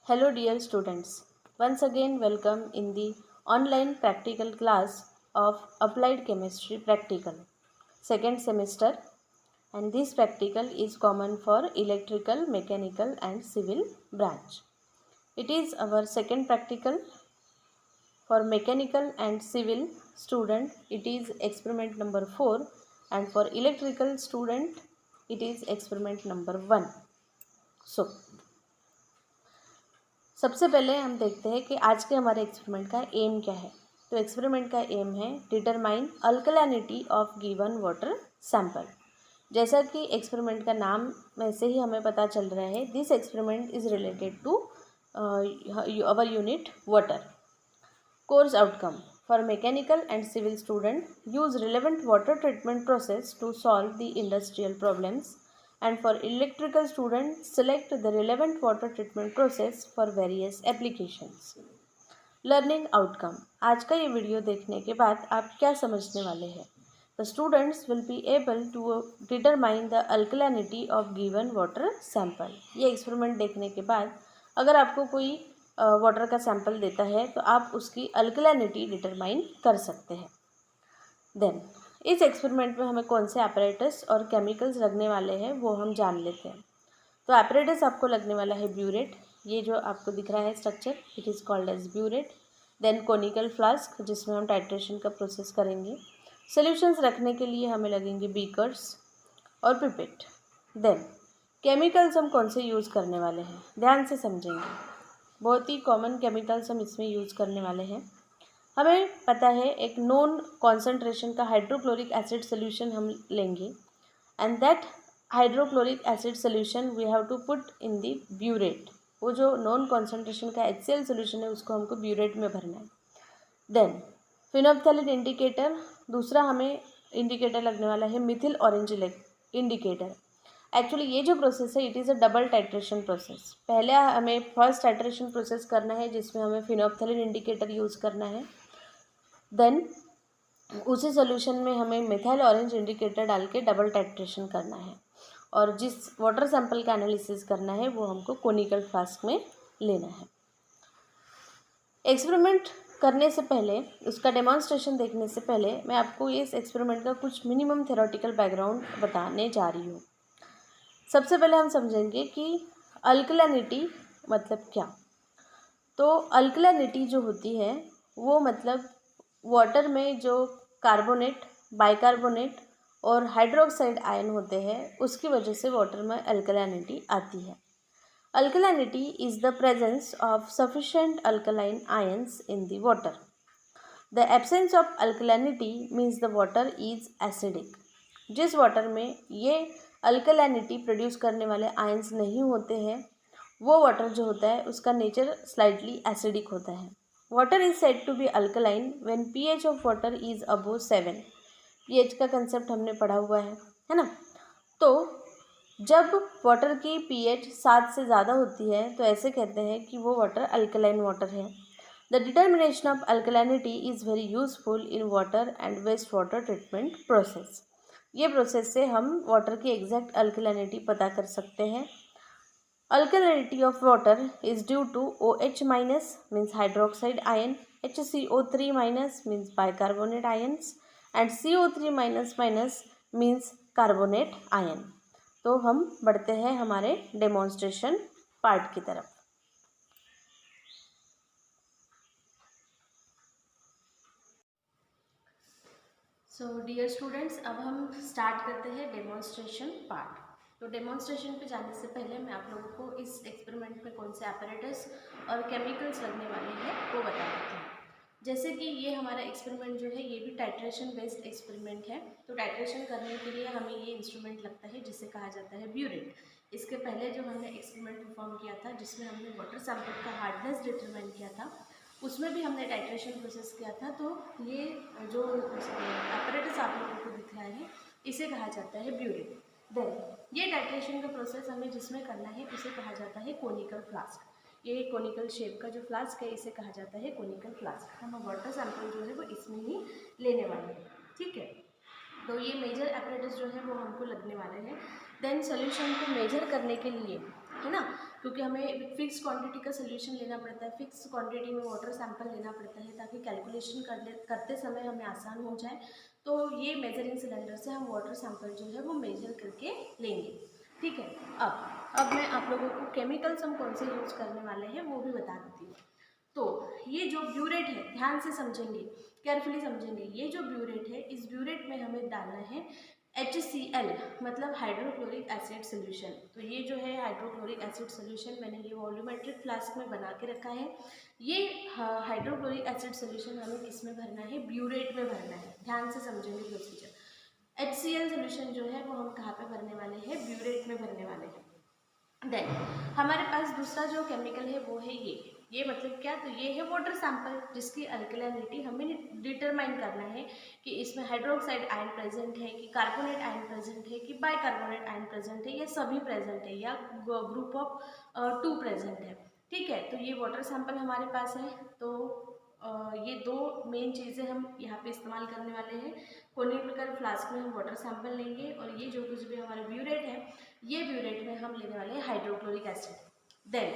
Hello dear students, once again welcome in the online practical class of Applied Chemistry Practical, second semester, and this practical is common for electrical, mechanical and civil branch. It is our second practical. For mechanical and civil student it is experiment number 4 and for electrical student it is experiment number 1. So सबसे पहले हम देखते हैं कि आज के हमारे experiment का एम क्या है। तो एक्सपेरिमेंट का एम है determine alkalinity of given water sample. जैसा कि एक्सपेरिमेंट का नाम में से ही हमें पता चल रहा है, this experiment is related to our unit water. Course outcome for mechanical and civil student use relevant water treatment process to solve the industrial problems, and for electrical students select the relevant water treatment process for various applications. Learning outcome, आज का ये video देखने के बाद आप क्या समझने वाले हैं? The students will be able to determine the alkalinity of given water sample. ये एक्सपेरिमेंट देखने के बाद अगर आपको कोई वाटर का सैंपल देता है तो आप उसकी अल्कलिनिटी डिटरमाइन कर सकते हैं। देन इस एक्सपेरिमेंट में हमें कौन से अपैरेटस और केमिकल्स लगने वाले हैं वो हम जान लेते हैं। तो अपैरेटस आपको लगने वाला है ब्यूरेट, ये जो आपको दिख रहा है structure, it is called as burette. Then conical flask जिसमें हम टाइट्रेशन का प्रोसेस करेंगे। सॉल्यूशंस रखने के लिए हमें लगेंगे बीकर्स और पिपेट। देन केमिकल्स हम कौन से यूज़ करने वाले हैं ध्यान से समझेंगे। बहुत ही कॉमन केमिकल्स हम इसमें यूज़ करने वाले हैं। हमें पता है एक नॉन कॉन्सेंट्रेशन का हाइड्रोक्लोरिक एसिड सोल्यूशन हम लेंगे and that hydrochloric acid solution we have to put in the burette. वो जो नॉन कॉन्सेंट्रेशन का HCl सोल्यूशन है उसको हमको ब्यूरेट में भरना है। देन फिनोल्फ्थालीन इंडिकेटर, दूसरा हमें इंडिकेटर लगने वाला है मिथिल ऑरेंज इंडिकेटर। एक्चुअली ये जो प्रोसेस है it is a double titration process. पहले हमें फर्स्ट टाइट्रेशन प्रोसेस करना है जिसमें हमें फिनोल्फ्थालीन इंडिकेटर यूज़ करना है। देन उसी सोल्यूशन में हमें मिथाइल ऑरेंज इंडिकेटर डाल के डबल टाइट्रेशन करना है और जिस वाटर सैंपल का एनालिसिस करना है वो हमको कोनिकल फ्लास्क में लेना है। एक्सपेरिमेंट करने से पहले, उसका डेमॉन्स्ट्रेशन देखने से पहले मैं आपको इस एक्सपेरिमेंट का कुछ मिनिमम थ्योरेटिकल बैकग्राउंड बताने जा रही हूँ। सबसे पहले हम समझेंगे कि अल्कलिनिटी मतलब क्या। तो अल्कलिनिटी जो होती है वो मतलब वाटर में जो कार्बोनेट, बाइकार्बोनेट और हाइड्रोक्साइड आयन होते हैं उसकी वजह से वाटर में अल्कलिनिटी आती है। Alkalinity is the presence of sufficient alkaline ions in the water. The absence of alkalinity means the water is acidic. जिस वाटर में ये अल्कलिनिटी प्रोड्यूस करने वाले आयंस नहीं होते हैं वो वाटर जो होता है उसका नेचर स्लाइटली एसिडिक होता है। Water is said to be alkaline when pH of water is above 7। pH का कंसेप्ट हमने पढ़ा हुआ है ना। तो जब वाटर की pH 7 से ज़्यादा होती है तो ऐसे कहते हैं कि वो वाटर अल्कलाइन वाटर है। The determination of alkalinity is very useful in water and waste water treatment process. ये प्रोसेस से हम वाटर की एग्जैक्ट अल्कलिनिटी पता कर सकते हैं। Alkalinity of water is due to OH minus means hydroxide ion, HCO3 minus means bicarbonate ions and CO3 minus minus means carbonate ion। तो हम बढ़ते हैं हमारे डेमोन्स्ट्रेशन पार्ट की तरफ। सो डियर स्टूडेंट्स, अब हम स्टार्ट करते हैं डेमोन्स्ट्रेशन पार्ट। तो डेमोन्स्ट्रेशन पे जाने से पहले मैं आप लोगों को इस एक्सपेरिमेंट में कौन से अपैरेटस और केमिकल्स लगने वाले हैं वो बता देती हूँ। जैसे कि ये हमारा एक्सपेरिमेंट जो है ये भी टाइट्रेशन बेस्ड एक्सपेरिमेंट है। तो टाइट्रेशन करने के लिए हमें ये इंस्ट्रूमेंट लगता है जिसे कहा जाता है ब्यूरेट। इसके पहले जो हमने एक्सपेरिमेंट परफॉर्म किया था जिसमें हमने वाटर सैंपल का हार्डनेस डिटरमाइन किया था उसमें भी हमने टाइट्रेशन प्रोसेस किया था। तो ये जो अपैरेटस आप लोगों को दिख रहा है इसे कहा जाता है ब्यूरेट। देन ये टाइट्रेशन का प्रोसेस हमें जिसमें करना है उसे कहा जाता है कोनिकल फ्लास्क। ये कोनिकल शेप का जो फ्लास्क है इसे कहा जाता है कोनिकल फ्लास्क। हम वाटर सैंपल जो है वो इसमें ही लेने वाले हैं, ठीक है। तो ये मेजर अपैरेटस जो है वो हमको लगने वाले हैं। देन सोल्यूशन को मेजर करने के लिए, है ना, क्योंकि हमें फिक्स क्वांटिटी का सोल्यूशन लेना पड़ता है, फिक्स क्वांटिटी में वाटर सैंपल लेना पड़ता है ताकि कैलकुलेशन करते समय हमें आसान हो जाए। तो ये मेजरिंग सिलेंडर से हम वाटर सैंपल जो है वो मेजर करके लेंगे। ठीक है, अब मैं आप लोगों को केमिकल्स हम कौन से यूज़ करने वाले हैं वो भी बता देती हूँ। तो ये जो ब्यूरेट है, ध्यान से समझेंगे, केयरफुली समझेंगे। ये जो ब्यूरेट है, इस ब्यूरेट में हमें डालना है HCl, मतलब हाइड्रोक्लोरिक एसिड सोल्यूशन। तो ये जो है हाइड्रोक्लोरिक एसिड सोल्यूशन मैंने ये वॉल्यूमेट्रिक फ्लास्क में बना के रखा है। ये हाइड्रोक्लोरिक एसिड सोल्यूशन हमें किस में भरना है? ब्यूरेट में भरना है। ध्यान से समझेंगे प्रोसीजर। HCl सोल्यूशन जो है वो हम कहाँ पे भरने वाले हैं? ब्यूरेट में भरने वाले हैं। देन हमारे पास दूसरा जो केमिकल है वो है ये मतलब क्या? तो ये है वाटर सैंपल, जिसकी अल्कलिनिटी हमें डिटरमाइन करना है कि इसमें हाइड्रोक्साइड आयन प्रेजेंट है, कि कार्बोनेट आयन प्रेजेंट है, कि बाइकार्बोनेट आयन प्रेजेंट है, या सभी प्रेजेंट है, या ग्रुप ऑफ 2 प्रेजेंट है। ठीक है, तो ये वाटर सैंपल हमारे पास है। तो ये दो मेन चीज़ें हम यहाँ पे इस्तेमाल करने वाले हैं। कोनिकल फ्लास्क में हम वाटर सैंपल लेंगे, और ये जो कुछ भी हमारा ब्यूरेट है, ये ब्यूरेट में हम लेने वाले हैं hydrochloric acid. Then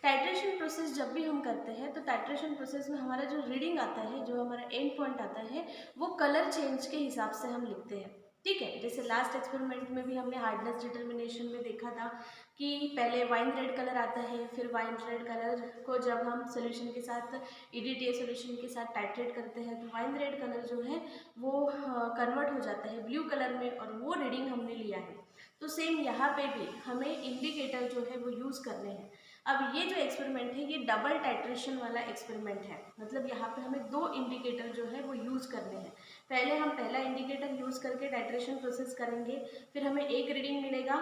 titration process जब भी हम करते हैं, तो टाइट्रेशन प्रोसेस में हमारा जो रीडिंग आता है, जो हमारा एंड पॉइंट आता है, वो कलर चेंज के हिसाब से हम लिखते हैं। ठीक है, जैसे लास्ट एक्सपेरिमेंट में भी हमने हार्डनेस डिटर्मिनेशन में देखा था कि पहले वाइन रेड कलर आता है, फिर वाइन रेड कलर को जब हम सोल्यूशन के साथ, EDTA सोल्यूशन के साथ टाइट्रेट करते हैं, तो वाइन रेड कलर जो है वो कन्वर्ट हो जाता है ब्लू कलर में, और वो रीडिंग हमने लिया है। तो सेम यहाँ पे भी हमें इंडिकेटर जो है वो यूज़ करने हैं। अब ये जो एक्सपेरिमेंट है, ये डबल टाइट्रेशन वाला एक्सपेरिमेंट है, मतलब यहाँ पे हमें 2 इंडिकेटर जो है वो यूज़ करने हैं। पहले हम पहला इंडिकेटर यूज़ करके टाइट्रेशन प्रोसेस करेंगे, फिर हमें एक रीडिंग मिलेगा,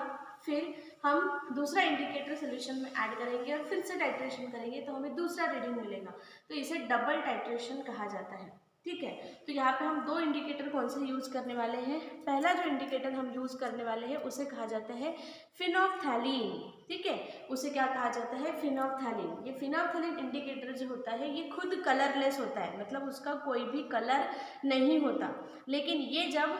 फिर हम दूसरा इंडिकेटर सोल्यूशन में ऐड करेंगे और फिर से टाइट्रेशन करेंगे तो हमें दूसरा रीडिंग मिलेगा। तो इसे डबल टाइट्रेशन कहा जाता है। ठीक है, तो यहाँ पे हम 2 इंडिकेटर कौन से यूज़ करने वाले हैं? पहला जो इंडिकेटर हम यूज़ करने वाले हैं उसे कहा जाता है फिनोल्फ्थैलीन। ठीक है, उसे क्या कहा जाता है? फिनोल्फ्थैलीन। ये फिनोल्फ्थैलीन इंडिकेटर जो होता है, ये खुद कलरलेस होता है, मतलब उसका कोई भी कलर नहीं होता। लेकिन ये जब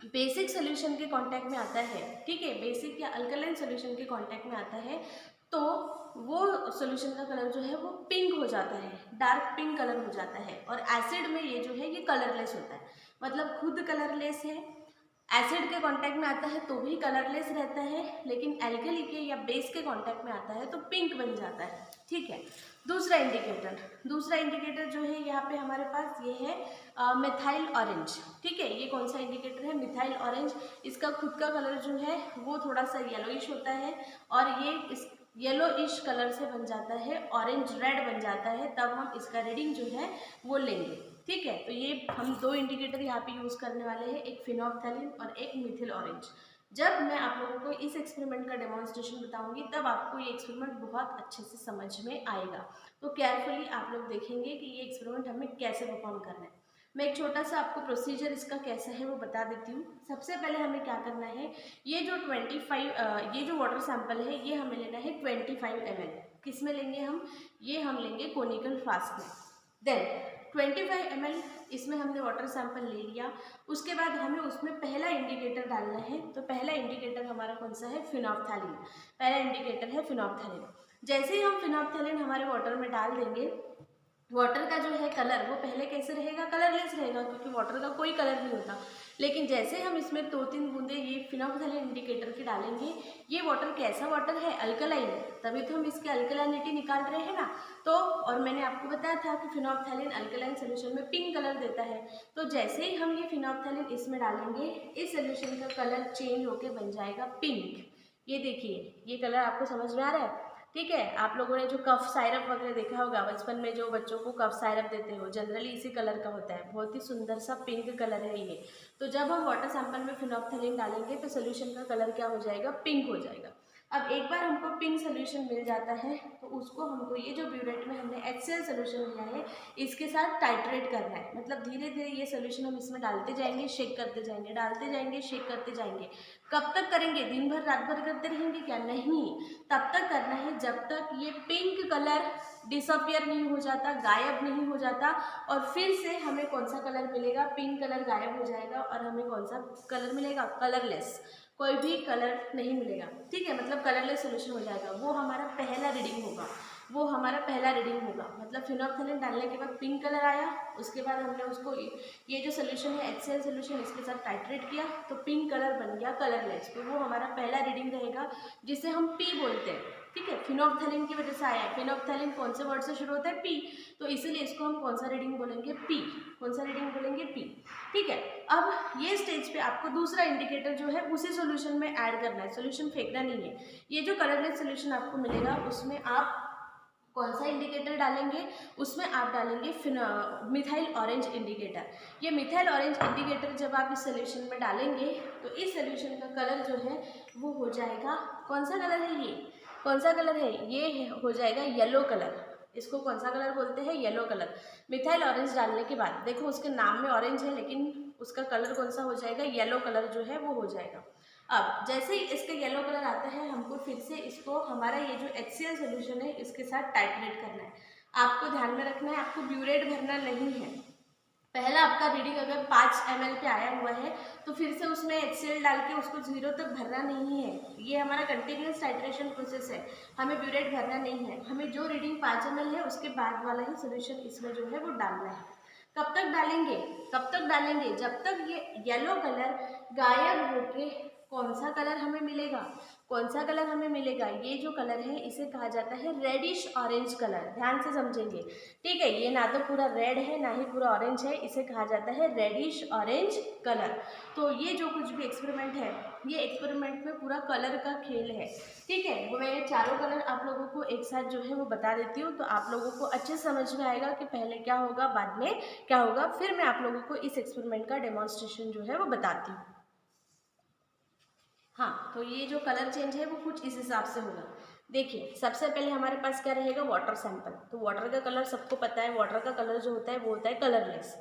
बेसिक सोल्यूशन के कांटेक्ट में आता है, ठीक है, बेसिक या अल्कलाइन सोल्यूशन के कांटेक्ट में आता है, तो वो सोल्यूशन का कलर जो है वो पिंक हो जाता है, डार्क पिंक कलर हो जाता है। और एसिड में ये जो है ये कलरलेस होता है, मतलब खुद कलरलेस है, एसिड के कांटेक्ट में आता है तो भी कलरलेस रहता है, लेकिन एल्कली के या बेस के कांटेक्ट में आता है तो पिंक बन जाता है। ठीक है, दूसरा इंडिकेटर जो है यहाँ पे हमारे पास ये है मिथाइल ऑरेंज। ठीक है, ये कौन सा इंडिकेटर है? Methyl orange. इसका खुद का कलर जो है वो थोड़ा सा येलोइश होता है, और ये इस येलोइश कलर से बन जाता है ऑरेंज रेड बन जाता है, तब हम इसका रीडिंग जो है वो लेंगे। ठीक है, तो ये हम 2 इंडिकेटर यहाँ पे यूज़ करने वाले हैं, एक फिनोल्फ्थैलीन और एक मिथिल ऑरेंज। जब मैं आप लोगों को इस एक्सपेरिमेंट का डेमोन्स्ट्रेशन बताऊंगी, तब आपको ये एक्सपेरिमेंट बहुत अच्छे से समझ में आएगा। तो केयरफुली आप लोग देखेंगे कि ये एक्सपेरिमेंट हमें कैसे परफॉर्म करना है। मैं एक छोटा सा आपको प्रोसीजर इसका कैसा है वो बता देती हूँ। सबसे पहले हमें क्या करना है, ये जो वाटर सैंपल है, ये हमें लेना है 25 ml। किस में लेंगे हम? ये हम लेंगे कोनिकल फ्लास्क में। देन 25 ml इसमें हमने वाटर सैंपल ले लिया। उसके बाद हमें उसमें पहला इंडिकेटर डालना है। तो पहला इंडिकेटर हमारा कौन सा है? फिनोल्फ्थैलीन। पहला इंडिकेटर है फिनोल्फ्थैलीन। जैसे ही हम फिनोल्फ्थैलीन हमारे वाटर में डाल देंगे, वाटर का जो है कलर वो पहले कैसे रहेगा? कलरलेस रहेगा, क्योंकि वाटर का कोई कलर नहीं होता। लेकिन जैसे हम इसमें 2-3 बूंदे ये फिनोल्फ्थैलीन इंडिकेटर के डालेंगे, ये वाटर कैसा वाटर है? अल्कलाइन, तभी तो हम इसकी अल्कलाइनिटी निकाल रहे हैं ना। तो और मैंने आपको बताया था कि फिनोल्फ्थैलीन अल्कलाइन सोल्यूशन में पिंक कलर देता है। तो जैसे ही हम ये फिनोल्फ्थैलीन इसमें डालेंगे, इस सोल्यूशन का कलर चेंज होकर बन जाएगा पिंक। ये देखिए, ये कलर आपको समझ में आ रहा है? ठीक है, आप लोगों ने जो कफ साइरप वगैरह देखा होगा बचपन में, जो बच्चों को कफ साइरप देते हो, जनरली इसी कलर का होता है, बहुत ही सुंदर सा पिंक कलर है ये। तो जब हम वाटर सैंपल में फिनोल्फ्थैलीन डालेंगे तो सोल्यूशन का कलर क्या हो जाएगा? पिंक हो जाएगा। अब एक बार हमको पिंक सोल्यूशन मिल जाता है, तो उसको हमको ये जो ब्यूरेट में हमने HCl सोल्यूशन लिया है, इसके साथ टाइट्रेट करना है। मतलब धीरे धीरे ये सोल्यूशन हम इसमें डालते जाएंगे, शेक करते जाएंगे, डालते जाएंगे, शेक करते जाएंगे। कब तक करेंगे? दिन भर रात भर करते रहेंगे क्या? नहीं, तब तक करना है जब तक ये पिंक कलर डिसअपियर नहीं हो जाता, गायब नहीं हो जाता। और फिर से हमें कौन सा कलर मिलेगा? पिंक कलर गायब हो जाएगा और हमें कौन सा कलर मिलेगा? कलरलेस। कोई भी कलर नहीं मिलेगा, ठीक है, मतलब कलरलेस सोल्यूशन हो जाएगा। वो हमारा पहला रीडिंग होगा, वो हमारा पहला रीडिंग होगा। मतलब फिनोल्फथालीन डालने के बाद पिंक कलर आया, उसके बाद हमने उसको ये जो सोल्यूशन है HCl सोल्यूशन इसके साथ टाइट्रेट किया तो पिंक कलर बन गया कलरलेस। तो वो हमारा पहला रीडिंग रहेगा जिसे हम पी बोलते हैं, ठीक है। फिनोल्फथालीन की वजह से आया है। फिनोल्फथालीन कौन से वर्ड से शुरू होता है? पी। तो इसीलिए इसको हम कौन सा रीडिंग बोलेंगे? पी। कौन सा रीडिंग बोलेंगे? पी, ठीक है। अब ये स्टेज पे आपको दूसरा इंडिकेटर जो है उसी सोल्यूशन में ऐड करना है, सोल्यूशन फेंकना नहीं है। ये जो कलरलेस सोल्यूशन आपको मिलेगा उसमें आप कौन सा इंडिकेटर डालेंगे? उसमें आप डालेंगे मिथाइल ऑरेंज इंडिकेटर। ये मिथाइल ऑरेंज इंडिकेटर जब आप इस सोल्यूशन में डालेंगे तो इस सोल्यूशन का कलर जो है वो हो जाएगा, कौन सा कलर है ये? कौन सा कलर है ये? हो जाएगा येलो कलर। इसको कौन सा कलर बोलते हैं? Yellow colour. मिथाइल ऑरेंज डालने के बाद देखो उसके नाम में ऑरेंज है लेकिन उसका कलर कौन सा हो जाएगा? येलो कलर जो है वो हो जाएगा। अब जैसे ही इसका येलो कलर आता है हमको फिर से इसको हमारा ये जो HCl सोल्यूशन है इसके साथ टाइट्रेट करना है। आपको ध्यान में रखना है, आपको ब्यूरेट भरना नहीं है। पहला आपका रीडिंग अगर 5 ml पे आया हुआ है तो फिर से उसमें HCl डाल के उसको 0 तक भरना नहीं है। ये हमारा कंटिन्यूस टाइट्रेशन प्रोसेस है, हमें ब्यूरेट भरना नहीं है। हमें जो रीडिंग 5 ml है उसके बाद वाला ही सोल्यूशन इसमें जो है वो डालना है। कब तक डालेंगे? कब तक डालेंगे? जब तक ये येलो कलर गायब होके कौन सा कलर हमें मिलेगा? कौन सा कलर हमें मिलेगा? ये जो कलर है इसे कहा जाता है रेडिश ऑरेंज कलर। ध्यान से समझेंगे, ठीक है। ये ना तो पूरा रेड है ना ही पूरा ऑरेंज है, इसे कहा जाता है रेडिश ऑरेंज कलर। तो ये जो कुछ भी एक्सपेरिमेंट है ये एक्सपेरिमेंट में पूरा कलर का खेल है, ठीक है। वो मैं चारों कलर आप लोगों को एक साथ जो है वो बता देती हूँ तो आप लोगों को अच्छे समझ में आएगा कि पहले क्या होगा बाद में क्या होगा। फिर मैं आप लोगों को इस एक्सपेरिमेंट का डेमोन्स्ट्रेशन जो है वो बताती हूँ। हाँ, तो ये जो कलर चेंज है वो कुछ इस हिसाब से होगा। देखिए सबसे पहले हमारे पास क्या रहेगा? Water sample. तो वाटर का कलर सबको पता है, वाटर का कलर जो होता है वो होता है कलरलेस।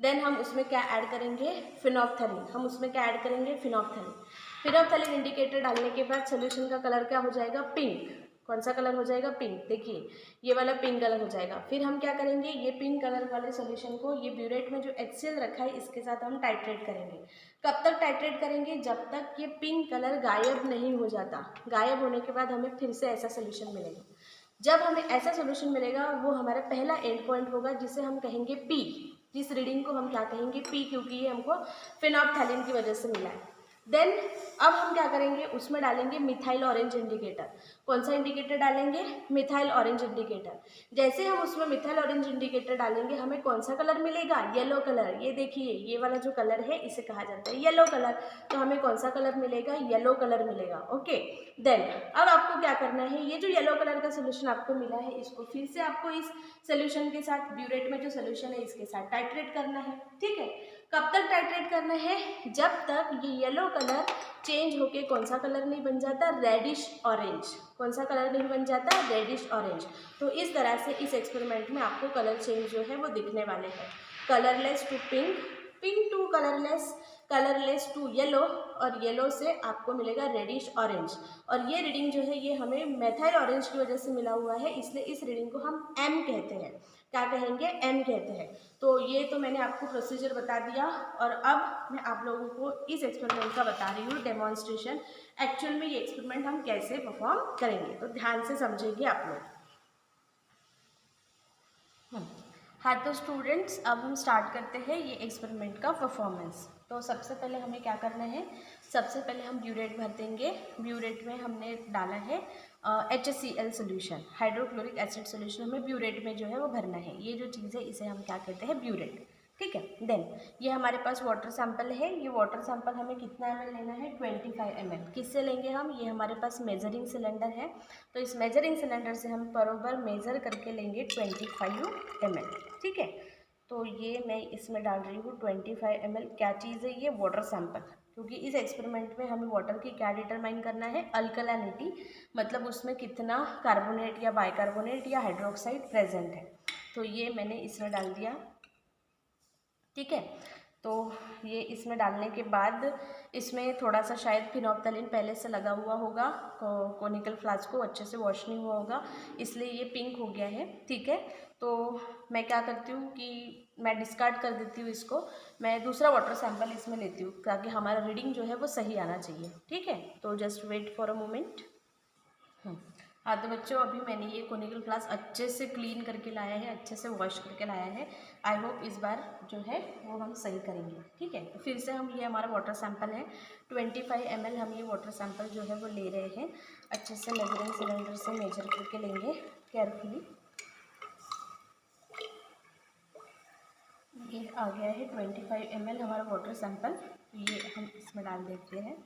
देन हम उसमें क्या ऐड करेंगे? फिनोल्फथालीन। हम उसमें क्या ऐड करेंगे? फिनोल्फथालीन। फिनोल्फथालीन इंडिकेटर डालने के बाद सोल्यूशन का कलर क्या हो जाएगा? पिंक। कौन सा कलर हो जाएगा? पिंक। देखिए ये वाला पिंक कलर हो जाएगा। फिर हम क्या करेंगे? ये पिंक कलर वाले सोल्यूशन को ये ब्यूरेट में जो HCl रखा है इसके साथ हम टाइट्रेट करेंगे। कब तक टाइट्रेट करेंगे? जब तक ये पिंक कलर गायब नहीं हो जाता। गायब होने के बाद हमें फिर से ऐसा सोल्यूशन मिलेगा। जब हमें ऐसा सोल्यूशन मिलेगा वो हमारा पहला एंड पॉइंट होगा जिसे हम कहेंगे पी। जिस रीडिंग को हम क्या कहेंगे? पी, क्योंकि ये हमको फिनोल्फथालीन की वजह से मिला है। देन अब हम क्या करेंगे? उसमें डालेंगे मिथाइल ऑरेंज इंडिकेटर। कौन सा इंडिकेटर डालेंगे? Methyl orange indicator. जैसे हम उसमें मिथाइल ऑरेंज इंडिकेटर डालेंगे हमें कौन सा कलर मिलेगा? Yellow colour. ये देखिए ये वाला जो कलर है इसे कहा जाता है येलो कलर। तो हमें कौन सा कलर मिलेगा? येलो कलर मिलेगा। ओके, देन अब आपको क्या करना है? ये जो येलो कलर का सोल्यूशन आपको मिला है इसको फिर से आपको इस सोल्यूशन के साथ ब्यूरेट में जो सोल्यूशन है इसके साथ टाइट्रेट करना है, ठीक है। कब तक टाइट्रेट करना है? जब तक ये येलो कलर चेंज होके कौन सा कलर नहीं बन जाता? Reddish orange. कौन सा कलर नहीं बन जाता? Reddish orange. तो इस तरह से इस एक्सपेरिमेंट में आपको कलर चेंज जो है वो दिखने वाले हैं। Colourless to pink, pink to colourless, colourless to yellow और येलो से आपको मिलेगा रेडिश ऑरेंज। और ये रीडिंग जो है ये हमें मेथाइल ऑरेंज की वजह से मिला हुआ है, इसलिए इस रीडिंग को हम M कहते हैं। क्या कहेंगे? M कहते हैं। तो ये तो मैंने आपको प्रोसीजर बता दिया और अब मैं आप लोगों को इस एक्सपेरिमेंट का बता रही हूँ डेमोन्स्ट्रेशन। एक्चुअल में ये एक्सपेरिमेंट हम कैसे परफॉर्म करेंगे तो ध्यान से समझेंगे आप लोग। हाँ तो स्टूडेंट्स अब हम स्टार्ट करते हैं ये एक्सपेरिमेंट का परफॉर्मेंस। तो सबसे पहले हमें क्या करना है? सबसे पहले हम ब्यूरेट भर देंगे। ब्यूरेट में हमने डाला है HCl solution, hydrochloric acid solution हमें ब्यूरेट में जो है वो भरना है। ये जो चीज़ है इसे हम क्या कहते हैं? ब्यूरेट, ठीक है। देन ये हमारे पास वाटर सैंपल है। ये वाटर सैंपल हमें कितना ml लेना है? 25 ml। किससे लेंगे हम? ये हमारे पास मेजरिंग सिलेंडर है तो इस मेजरिंग सिलेंडर से हम बराबर मेज़र करके लेंगे 25 ml, ठीक है। तो ये मैं इसमें डाल रही हूँ 25 ml। क्या चीज़ है ये? Water sample. क्योंकि इस एक्सपेरिमेंट में हमें वाटर की क्या डिटरमाइन करना है? अल्कलैनिटी, मतलब उसमें कितना कार्बोनेट या बाइकार्बोनेट या हाइड्रोक्साइड प्रेजेंट है। तो ये मैंने इसमें डाल दिया, ठीक है। तो ये इसमें डालने के बाद इसमें थोड़ा सा शायद फिनोल्फथालीन पहले से लगा हुआ होगा, कोनिकल फ्लास्क को अच्छे से वॉश नहीं हुआ होगा इसलिए ये पिंक हो गया है, ठीक है। तो मैं क्या करती हूँ कि मैं डिस्कार्ड कर देती हूँ इसको, मैं दूसरा वाटर सैंपल इसमें लेती हूँ ताकि हमारा रीडिंग जो है वो सही आना चाहिए। ठीक है, तो just wait for a moment. हाँ तो बच्चों, अभी मैंने ये कोनिकल फ्लास्क अच्छे से क्लीन करके लाया है, अच्छे से वॉश करके लाया है। आई होप इस बार जो है वो हम सही करेंगे। ठीक है, तो फिर से हम, ये हमारा वाटर सैंपल है 25 ml, हम ये वाटर सैंपल जो है वो ले रहे हैं। अच्छे से मेजरिंग सिलेंडर से मेजर करके लेंगे केयरफुली। ये आ गया है 25 ml हमारा वाटर सैंपल, ये हम इसमें डाल देते हैं।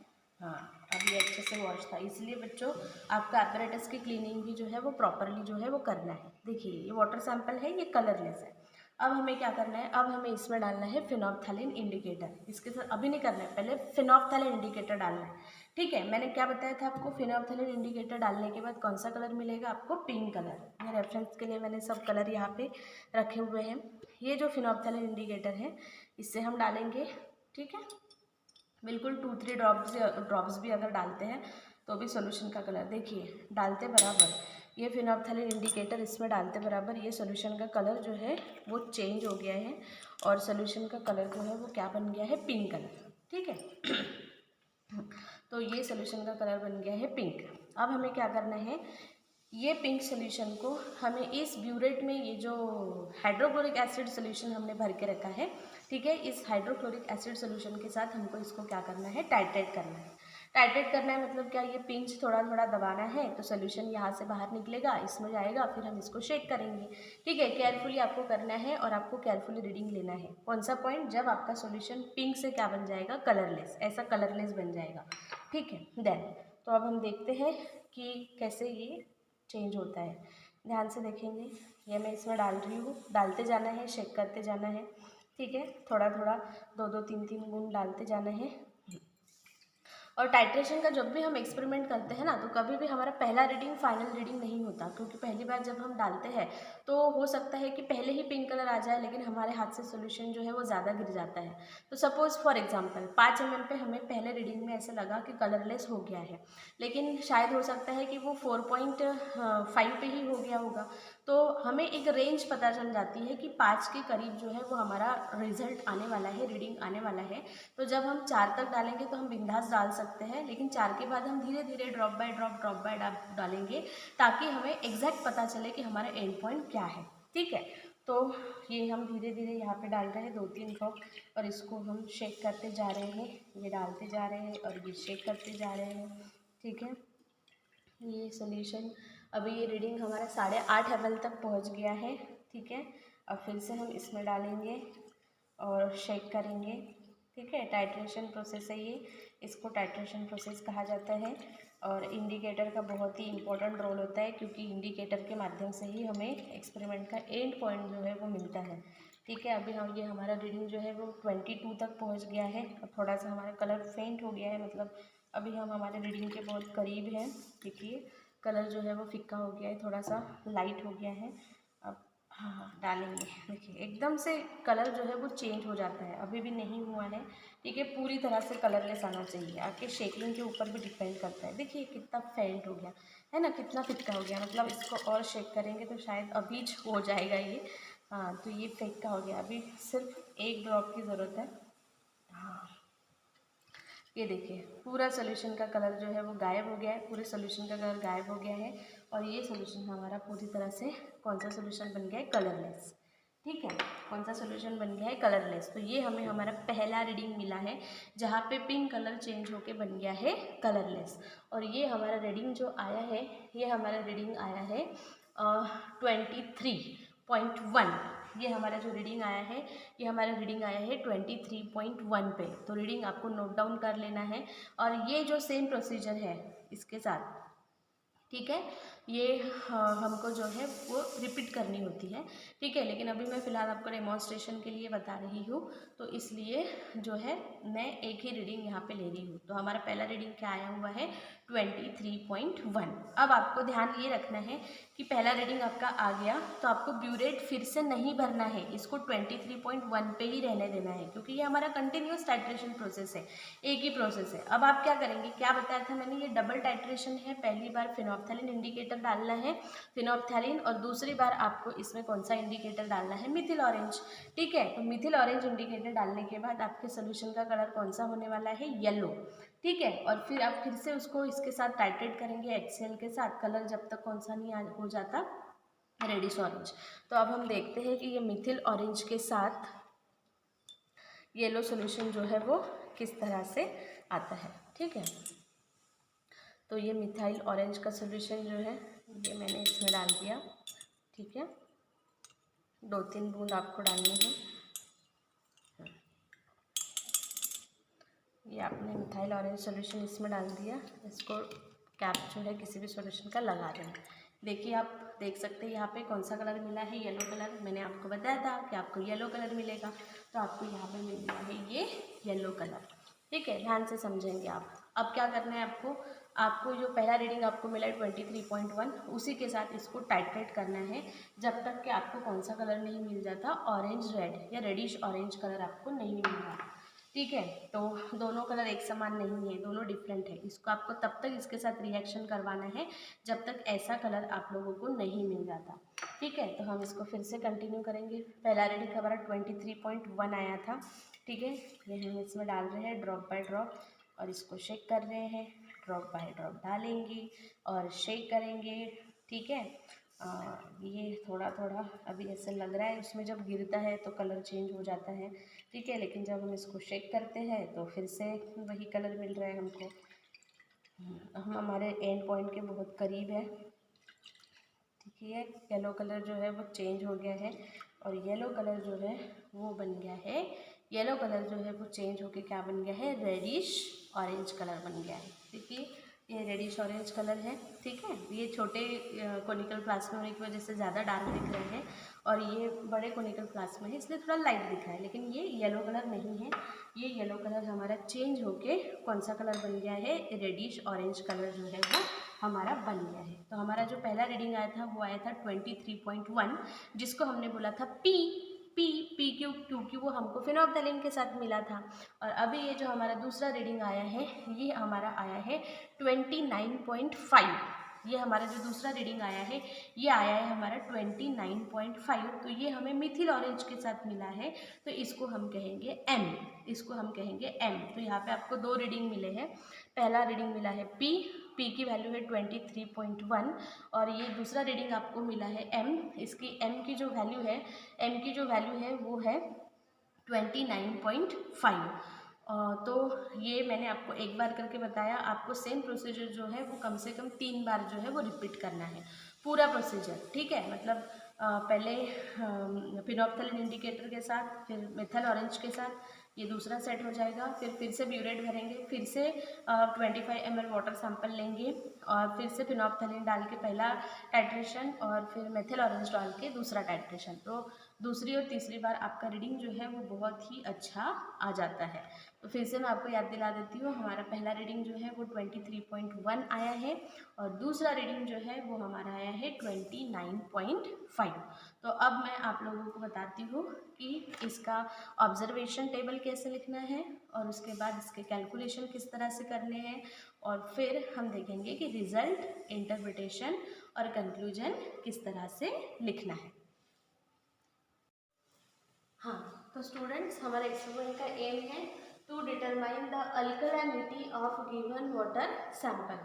हाँ, अब ये अच्छे से वॉश था, इसलिए बच्चों आपका अपैरेटस की क्लीनिंग भी जो है वो प्रॉपरली जो है वो करना है। देखिए ये वाटर सैंपल है, ये कलरलेस है। अब हमें क्या करना है, अब हमें इसमें डालना है फिनोप्थैलिन इंडिकेटर। इसके साथ अभी नहीं करना है, पहले फिनोप्थैलिन इंडिकेटर डालना है। ठीक है, मैंने क्या बताया था आपको, फिनोप्थैलिन इंडिकेटर डालने के बाद कौन सा कलर मिलेगा आपको, पिंक कलर। ये रेफरेंस के लिए मैंने सब कलर यहाँ पे रखे हुए हैं। ये जो फिनोप्थैलिन इंडिकेटर है इससे हम डालेंगे। ठीक है, बिल्कुल 2-3 ड्रॉप्स भी अगर डालते हैं तो भी सॉल्यूशन का कलर, देखिए डालते बराबर ये फिनोप्थैलिन इंडिकेटर इसमें डालते बराबर ये सॉल्यूशन का कलर जो है वो चेंज हो गया है, और सॉल्यूशन का कलर जो है वो क्या बन गया है, पिंक कलर। ठीक है तो ये सॉल्यूशन का कलर बन गया है पिंक। अब हमें क्या करना है, ये पिंक सोल्यूशन को हमें इस ब्यूरेट में, ये जो हाइड्रोक्लोरिक एसिड सोल्यूशन हमने भर के रखा है, ठीक है, इस हाइड्रोक्लोरिक एसिड सोल्यूशन के साथ हमको इसको क्या करना है, टाइट्रेट करना है। टाइट्रेट करना है मतलब क्या, ये पिंच थोड़ा थोड़ा दबाना है तो सोल्यूशन यहाँ से बाहर निकलेगा, इसमें जाएगा, फिर हम इसको शेक करेंगे। ठीक है, केयरफुली आपको करना है और आपको केयरफुली रीडिंग लेना है। कौन सा पॉइंट, जब आपका सोल्यूशन पिंक से क्या बन जाएगा, कलरलेस, ऐसा कलरलेस बन जाएगा। ठीक है, देन तो अब हम देखते हैं कि कैसे ये चेंज होता है। ध्यान से देखेंगे, ये मैं इसमें डाल रही हूँ, डालते जाना है, शेक करते जाना है। ठीक है, थोड़ा थोड़ा 2-2 3-3 बूंद डालते जाना है। और टाइट्रेशन का जब भी हम एक्सपेरिमेंट करते हैं ना, तो कभी भी हमारा पहला रीडिंग फाइनल रीडिंग नहीं होता, क्योंकि पहली बार जब हम डालते हैं तो हो सकता है कि पहले ही पिंक कलर आ जाए, लेकिन हमारे हाथ से सोल्यूशन जो है वो ज़्यादा गिर जाता है। तो सपोज़ फॉर एग्जांपल 5 ml पे हमें पहले रीडिंग में ऐसा लगा कि कलरलेस हो गया है, लेकिन शायद हो सकता है कि वो 4.5 पे ही हो गया होगा। तो हमें एक रेंज पता चल जाती है कि 5 के करीब जो है वो हमारा रिजल्ट आने वाला है, रीडिंग आने वाला है। तो जब हम 4 तक डालेंगे तो हम बिंदास डाल सकते हैं, लेकिन 4 के बाद हम धीरे धीरे ड्रॉप बाय ड्रॉप डालेंगे, ताकि हमें एग्जैक्ट पता चले कि हमारा एंड पॉइंट क्या है। ठीक है, तो ये हम धीरे धीरे यहाँ पे डाल रहे हैं 2-3 ड्रॉप, और इसको हम शेक करते जा रहे हैं, ये डालते जा रहे हैं और ये शेक करते जा रहे हैं। ठीक है, ये सोल्यूशन, अभी ये रीडिंग हमारा 8.5 ml तक पहुंच गया है। ठीक है, अब फिर से हम इसमें डालेंगे और शेक करेंगे। ठीक है, टाइट्रेशन प्रोसेस है ये, इसको टाइट्रेशन प्रोसेस कहा जाता है। और इंडिकेटर का बहुत ही इम्पोर्टेंट रोल होता है, क्योंकि इंडिकेटर के माध्यम से ही हमें एक्सपेरिमेंट का एंड पॉइंट जो है वो मिलता है। ठीक है, अभी हम, ये हमारा रीडिंग जो है वो 22 तक पहुंच गया है। अब थोड़ा सा हमारा कलर फेंट हो गया है, मतलब अभी हम हमारे रीडिंग के बहुत करीब हैं। देखिए कलर जो है वो फिक्का हो गया है, थोड़ा सा लाइट हो गया है। अब हाँ डालेंगे, देखिए एकदम से कलर जो है वो चेंज हो जाता है, अभी भी नहीं हुआ है। ठीक है, पूरी तरह से कलरलेस आना चाहिए, आपके शेकिंग के ऊपर भी डिपेंड करता है। देखिए कितना फेंट हो गया है ना, कितना फिक्का हो गया, मतलब इसको और शेक करेंगे तो शायद अभी हो जाएगा ये। हाँ तो ये फिक्का हो गया, अभी सिर्फ 1 ड्रॉप की ज़रूरत है। हाँ ये देखिए पूरा सोल्यूशन का कलर जो है वो गायब हो गया है, पूरे सोल्यूशन का कलर गायब हो गया है, और ये सोल्यूशन हमारा पूरी तरह से, कौन सा सोल्यूशन बन गया है, कलरलेस। ठीक है, कौन सा सोल्यूशन बन गया है, कलरलेस। तो ये हमें हमारा पहला रीडिंग मिला है, जहाँ पे पिंक कलर चेंज होके बन गया है कलरलेस। और ये हमारा रीडिंग जो आया है, ये हमारा रीडिंग आया है 23.1। ये हमारा जो रीडिंग आया है, ये हमारा रीडिंग आया है 23.1 पे। तो रीडिंग आपको नोट डाउन कर लेना है, और ये जो सेम प्रोसीजर है इसके साथ, ठीक है, ये हमको जो है वो रिपीट करनी होती है। ठीक है, लेकिन अभी मैं फ़िलहाल आपको डेमोन्स्ट्रेशन के लिए बता रही हूँ, तो इसलिए जो है मैं एक ही रीडिंग यहाँ पे ले रही हूँ। तो हमारा पहला रीडिंग क्या आया हुआ है, 23.1। अब आपको ध्यान ये रखना है कि पहला रीडिंग आपका आ गया तो आपको ब्यूरेट फिर से नहीं भरना है, इसको 23.1 पे ही रहने देना है, क्योंकि ये हमारा कंटिन्यूस टाइट्रेशन प्रोसेस है, एक ही प्रोसेस है। अब आप क्या करेंगे, क्या बताया था मैंने, ये डबल टाइट्रेशन है। पहली बार फिनोप्थैलिन इंडिकेटर इंडिकेटर डालना है फिनोप्थैलीन, और दूसरी बार आपको इसमें कौन सा इंडिकेटर डालना है, मिथिल ऑरेंज। ठीक है, तो मिथिल ऑरेंज इंडिकेटर डालने के बाद आपके सोल्यूशन का कलर कौन सा होने वाला है, येलो। ठीक है, और फिर आप फिर से उसको इसके साथ टाइट्रेट करेंगे HCl के साथ, कलर जब तक कौन सा नहीं हो जाता, रेडिश ऑरेंज। तो अब हम देखते हैं कि ये मिथिल ऑरेंज के साथ येलो सॉल्यूशन जो है वो किस तरह से आता है। ठीक है, तो ये मिथाइल ऑरेंज का सॉल्यूशन जो है ये मैंने इसमें डाल दिया। ठीक है, 2-3 बूंद आपको डालनी है। ये आपने मिथाइल ऑरेंज सॉल्यूशन इसमें डाल दिया। इसको कैप जो है किसी भी सॉल्यूशन का लगा देना। देखिए, आप देख सकते हैं यहाँ पे कौन सा कलर मिला है, येलो कलर। मैंने आपको बताया था कि आपको येलो कलर मिलेगा, तो आपको यहाँ पे मिल गया है ये येलो कलर। ठीक है, ध्यान से समझेंगे आप। अब क्या करना है आपको जो पहला रीडिंग आपको मिला है 23.1, उसी के साथ इसको टाइट्रेट करना है जब तक कि आपको कौन सा कलर नहीं मिल जाता, ऑरेंज रेड या रेडिश ऑरेंज कलर आपको नहीं मिल रहा। ठीक है, तो दोनों कलर एक समान नहीं है, दोनों डिफरेंट है। इसको आपको तब तक इसके साथ रिएक्शन करवाना है जब तक ऐसा कलर आप लोगों को नहीं मिल जाता। ठीक है, तो हम इसको फिर से कंटिन्यू करेंगे। पहला रीडिंग हमारा 23.1 आया था। ठीक है, ये हम इसमें डाल रहे हैं ड्रॉप बाय ड्रॉप, और इसको शेक कर रहे हैं। ड्रॉप बाय ड्रॉप डालेंगे और शेक करेंगे। ठीक है, ये थोड़ा थोड़ा अभी ऐसे लग रहा है, उसमें जब गिरता है तो कलर चेंज हो जाता है। ठीक है, लेकिन जब हम इसको शेक करते हैं तो फिर से वही कलर मिल रहा है हमको। हम हमारे एंड पॉइंट के बहुत करीब है। ठीक है, येलो कलर जो है वो चेंज हो गया है, और येलो कलर जो है वो बन गया है, येलो कलर जो है वो चेंज होके क्या बन गया है, रेडिश ऑरेंज कलर बन गया है। देखिए, ये रेडिश ऑरेंज कलर है। ठीक है, ये छोटे कोनिकल प्लाज्मा होने की वजह से ज़्यादा डार्क दिख रहे हैं, और ये बड़े कोनिकल प्लाज्मा है इसलिए थोड़ा लाइट दिख रहा है, लेकिन ये येलो कलर नहीं है। ये येलो कलर हमारा चेंज होके कौन सा कलर बन गया है, रेडिश ऑरेंज कलर जो है वो हमारा बन गया है। तो हमारा जो पहला रीडिंग आया था वो आया था 23.1, जिसको हमने बोला था पी क्योंकि वो हमको फिनोप्थैलीन के साथ मिला था। और अभी ये जो हमारा दूसरा रीडिंग आया है ये हमारा आया है 29.5। ये हमारा जो दूसरा रीडिंग आया है ये आया है हमारा 29.5। तो ये हमें मिथिल ऑरेंज के साथ मिला है, तो इसको हम कहेंगे M। इसको हम कहेंगे M। तो यहाँ पे आपको 2 रीडिंग मिले हैं। पहला रीडिंग मिला है P की वैल्यू है 23.1, और ये दूसरा रीडिंग आपको मिला है M। इसकी M की जो वैल्यू है वो है 29.5। तो ये मैंने आपको एक बार करके बताया। आपको सेम प्रोसीजर जो है वो कम से कम 3 बार जो है वो रिपीट करना है, पूरा प्रोसीजर। ठीक है, मतलब पहले फिनोप्थैलीन इंडिकेटर के साथ, फिर मिथाइल ऑरेंज के साथ, ये दूसरा सेट हो जाएगा। फिर से ब्यूरेट भरेंगे, फिर से 25 ml वाटर सैंपल लेंगे, और फिर से फिनोप्थैलीन डाल के पहला टाइट्रेशन, और फिर मिथाइल ऑरेंज डाल के दूसरा टाइट्रेशन। तो दूसरी और तीसरी बार आपका रीडिंग जो है वो बहुत ही अच्छा आ जाता है। तो फिर से मैं आपको याद दिला देती हूँ, हमारा पहला रीडिंग जो है वो 23.1 आया है, और दूसरा रीडिंग जो है वो हमारा आया है 29.5। तो अब मैं आप लोगों को बताती हूँ कि इसका ऑब्जर्वेशन टेबल कैसे लिखना है, और उसके बाद इसके कैलकुलेशन किस तरह से करने हैं, और फिर हम देखेंगे कि रिजल्ट, इंटरप्रिटेशन और कंक्लूजन किस तरह से लिखना है। हाँ, तो स्टूडेंट्स, हमारे एक्सपेरिमेंट का एम है to determine the alkalinity of given water sample.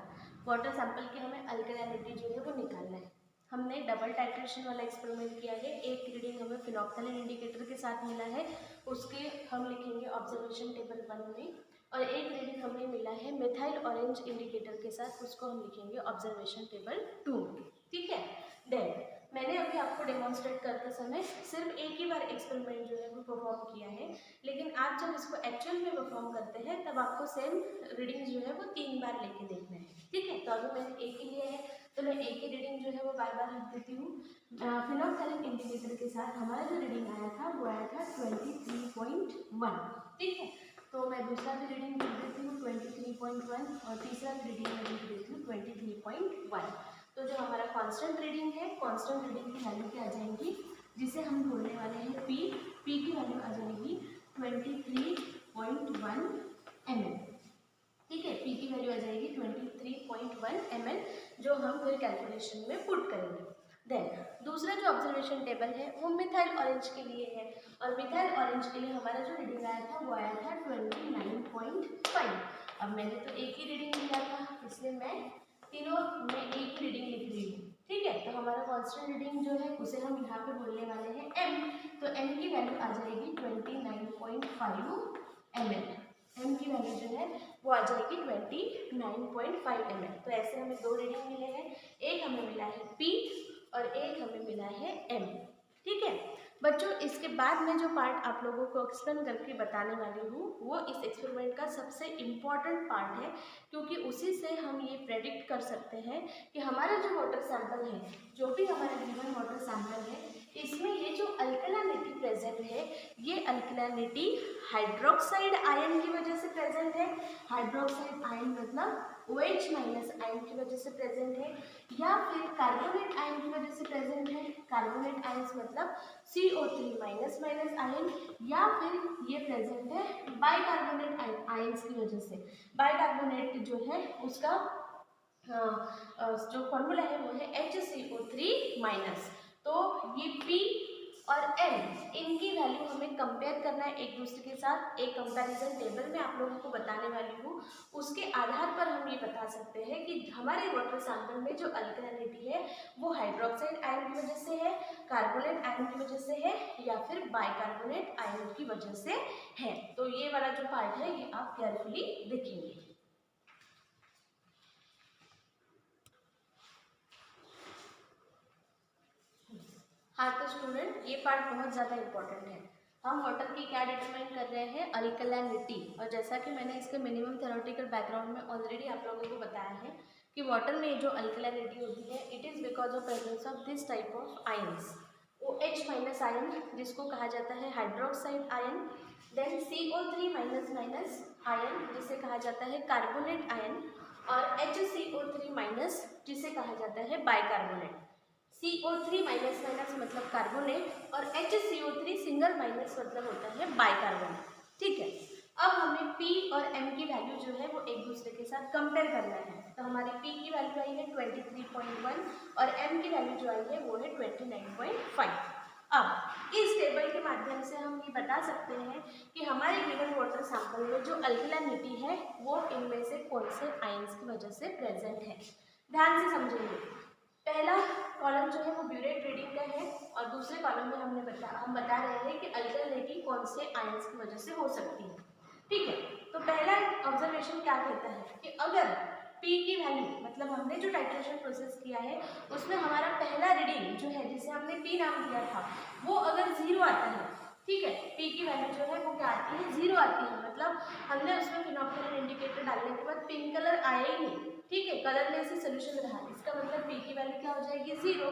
Water sample की हमें अल्कलैनिटी जो है वो निकालना है। हमने डबल टाइट्रेशन वाला एक्सपेरिमेंट किया है। एक रीडिंग हमें फिनोप्थैलीन इंडिकेटर के साथ मिला है, उसके हम लिखेंगे ऑब्जर्वेशन टेबल 1 में, और एक रीडिंग हमें मिला है मिथाइल ऑरेंज इंडिकेटर के साथ, उसको हम लिखेंगे ऑब्जर्वेशन टेबल 2 में। ठीक है, देन मैंने अभी आपको डेमोन्स्ट्रेट करते समय सिर्फ एक ही बार एक्सपेरिमेंट जो है वो परफॉर्म किया है, लेकिन आप जब इसको एक्चुअल में परफॉर्म करते हैं तब आपको सेम रीडिंग जो है वो 3 बार लेके देखना है। ठीक है, तो अभी मैंने एक ही लिया है, तो मैं एक ही रीडिंग जो है वो बार बार लिख देती हूँ। फिनोप्थैलीन इंडिकेटर के साथ हमारा जो रीडिंग आया था वो आया था 23.1। ठीक है, तो मैं दूसरा भी रीडिंग लिख देती हूँ 23.1, और तीसरा भी रीडिंग मैं लिख देती हूँ 23.1। तो जो हमारा कांस्टेंट रीडिंग है, कांस्टेंट रीडिंग की वैल्यू क्या आ जाएगी, जिसे हम ढूंढने वाले हैं पी की वैल्यू आ जाएगी 23.1 ml। ठीक है, पी की वैल्यू आ जाएगी 23.1 ml, जो हम फिर कैलकुलेशन में पुट करेंगे। देन दूसरा जो ऑब्जर्वेशन टेबल है वो मिथाइल ऑरेंज के लिए है, और मिथाइल ऑरेंज के लिए हमारा जो रीडिंग आया था वो आया था 29.5। अब मैंने तो एक ही रीडिंग लिया था, इसलिए मैं तीनों में एक ही रीडिंग लिख रही हूँ। ठीक है, तो हमारा कांस्टेंट रीडिंग जो है उसे हम यहाँ पे बोलने वाले हैं m। तो m की वैल्यू आ जाएगी 29.5 ml। m की वैल्यू जो है वो आ जाएगी 29.5 ml। तो ऐसे हमें दो रीडिंग मिले हैं, एक हमें मिला है p और एक हमें मिला है m। ठीक है बच्चों, इसके बाद में जो पार्ट आप लोगों को एक्सप्लेन करके बताने वाली हूँ वो इस एक्सपेरिमेंट का सबसे इम्पॉर्टेंट पार्ट है, क्योंकि उसी से हम ये प्रेडिक्ट कर सकते हैं कि हमारा जो वाटर सैंपल है, जो भी हमारा गिवन वाटर सैंपल है, इसमें ये जो अल्कलानिटी प्रेजेंट है, ये अल्कलानिटी हाइड्रोक्साइड आयन की वजह से प्रेजेंट है। हाइड्रोक्साइड आयन मतलब OH माइनस आयन की वजह से प्रेजेंट है, या फिर कार्बोनेट आयन की वजह से प्रेजेंट है। कार्बोनेट आयन्स मतलब CO3 माइनस माइनस आयन, या फिर ये प्रेजेंट है बाइकार्बोनेट आयन्स की वजह से। बाइकार्बोनेट जो है उसका जो फॉर्मूला है वो है HCO3 माइनस। तो ये P और M, इनकी वैल्यू हमें कंपेयर करना है एक दूसरे के साथ। एक कंपैरिजन टेबल में आप लोगों को बताने वाली हूँ, उसके आधार पर हम ये बता सकते हैं कि हमारे वाटर सैंपल में जो अल्कलानिटी है वो हाइड्रोक्साइड आयन की वजह से है, कार्बोनेट आयन की वजह से है, या फिर बाइकार्बोनेट आयन की वजह से है। तो ये वाला जो पार्ट है ये आप केयरफुली देखेंगे। हाँ तो स्टूडेंट, ये पार्ट बहुत ज़्यादा इम्पोर्टेंट है। हम वाटर की क्या डिटरमाइन कर रहे हैं, अल्कलानिटी। और जैसा कि मैंने इसके मिनिमम थ्योरेटिकल बैकग्राउंड में ऑलरेडी आप लोगों को बताया है कि वाटर में जो अल्कलानिटी होती है, it is because of presence of this type of ions. OH minus ion जिसको कहा जाता है hydroxide ion, then CO3 minus minus ion जिसे कहा जाता है कार्बोनेट आयन, और HCO3 माइनस जिसे कहा जाता है बाइकार्बोनेट। CO3 माइनस माइनस मतलब कार्बोनेट, और HCO3 सिंगल माइनस मतलब होता है बाइकार्बोनेट। ठीक है, अब हमें P और M की वैल्यू जो है वो एक दूसरे के साथ कंपेयर करना है। तो हमारी P की वैल्यू आई है 23.1 और M की वैल्यू जो आई है वो है 29.5। अब इस टेबल के माध्यम से हम ये बता सकते हैं कि हमारे गिवन वाटर सैंपल में जो अल्कलानिटी है वो इनमें से कौन से आयन्स की वजह से प्रेजेंट है। ध्यान से समझेंगे। पहला कॉलम जो है वो ब्यूरेट रीडिंग का है, और दूसरे कॉलम में हम बता रहे हैं कि अल्कलानिटी कौन से आयन्स की वजह से हो सकती है। ठीक है, तो पहला ऑब्जर्वेशन क्या कहता है कि अगर P की वैल्यू, मतलब हमने जो टाइट्रेशन प्रोसेस किया है उसमें हमारा पहला रीडिंग जो है जिसे हमने P नाम दिया था वो अगर 0 आता है, ठीक है, P की वैल्यू जो है वो क्या आती है, 0 आती है। मतलब हमने उसमें फिनोप्टेरिन इंडिकेटर डालने के बाद पिंक कलर आया ही नहीं, ठीक है, कलरलेस ही सोल्यूशन रहा, इसका मतलब P की वैल्यू क्या हो जाएगी, 0।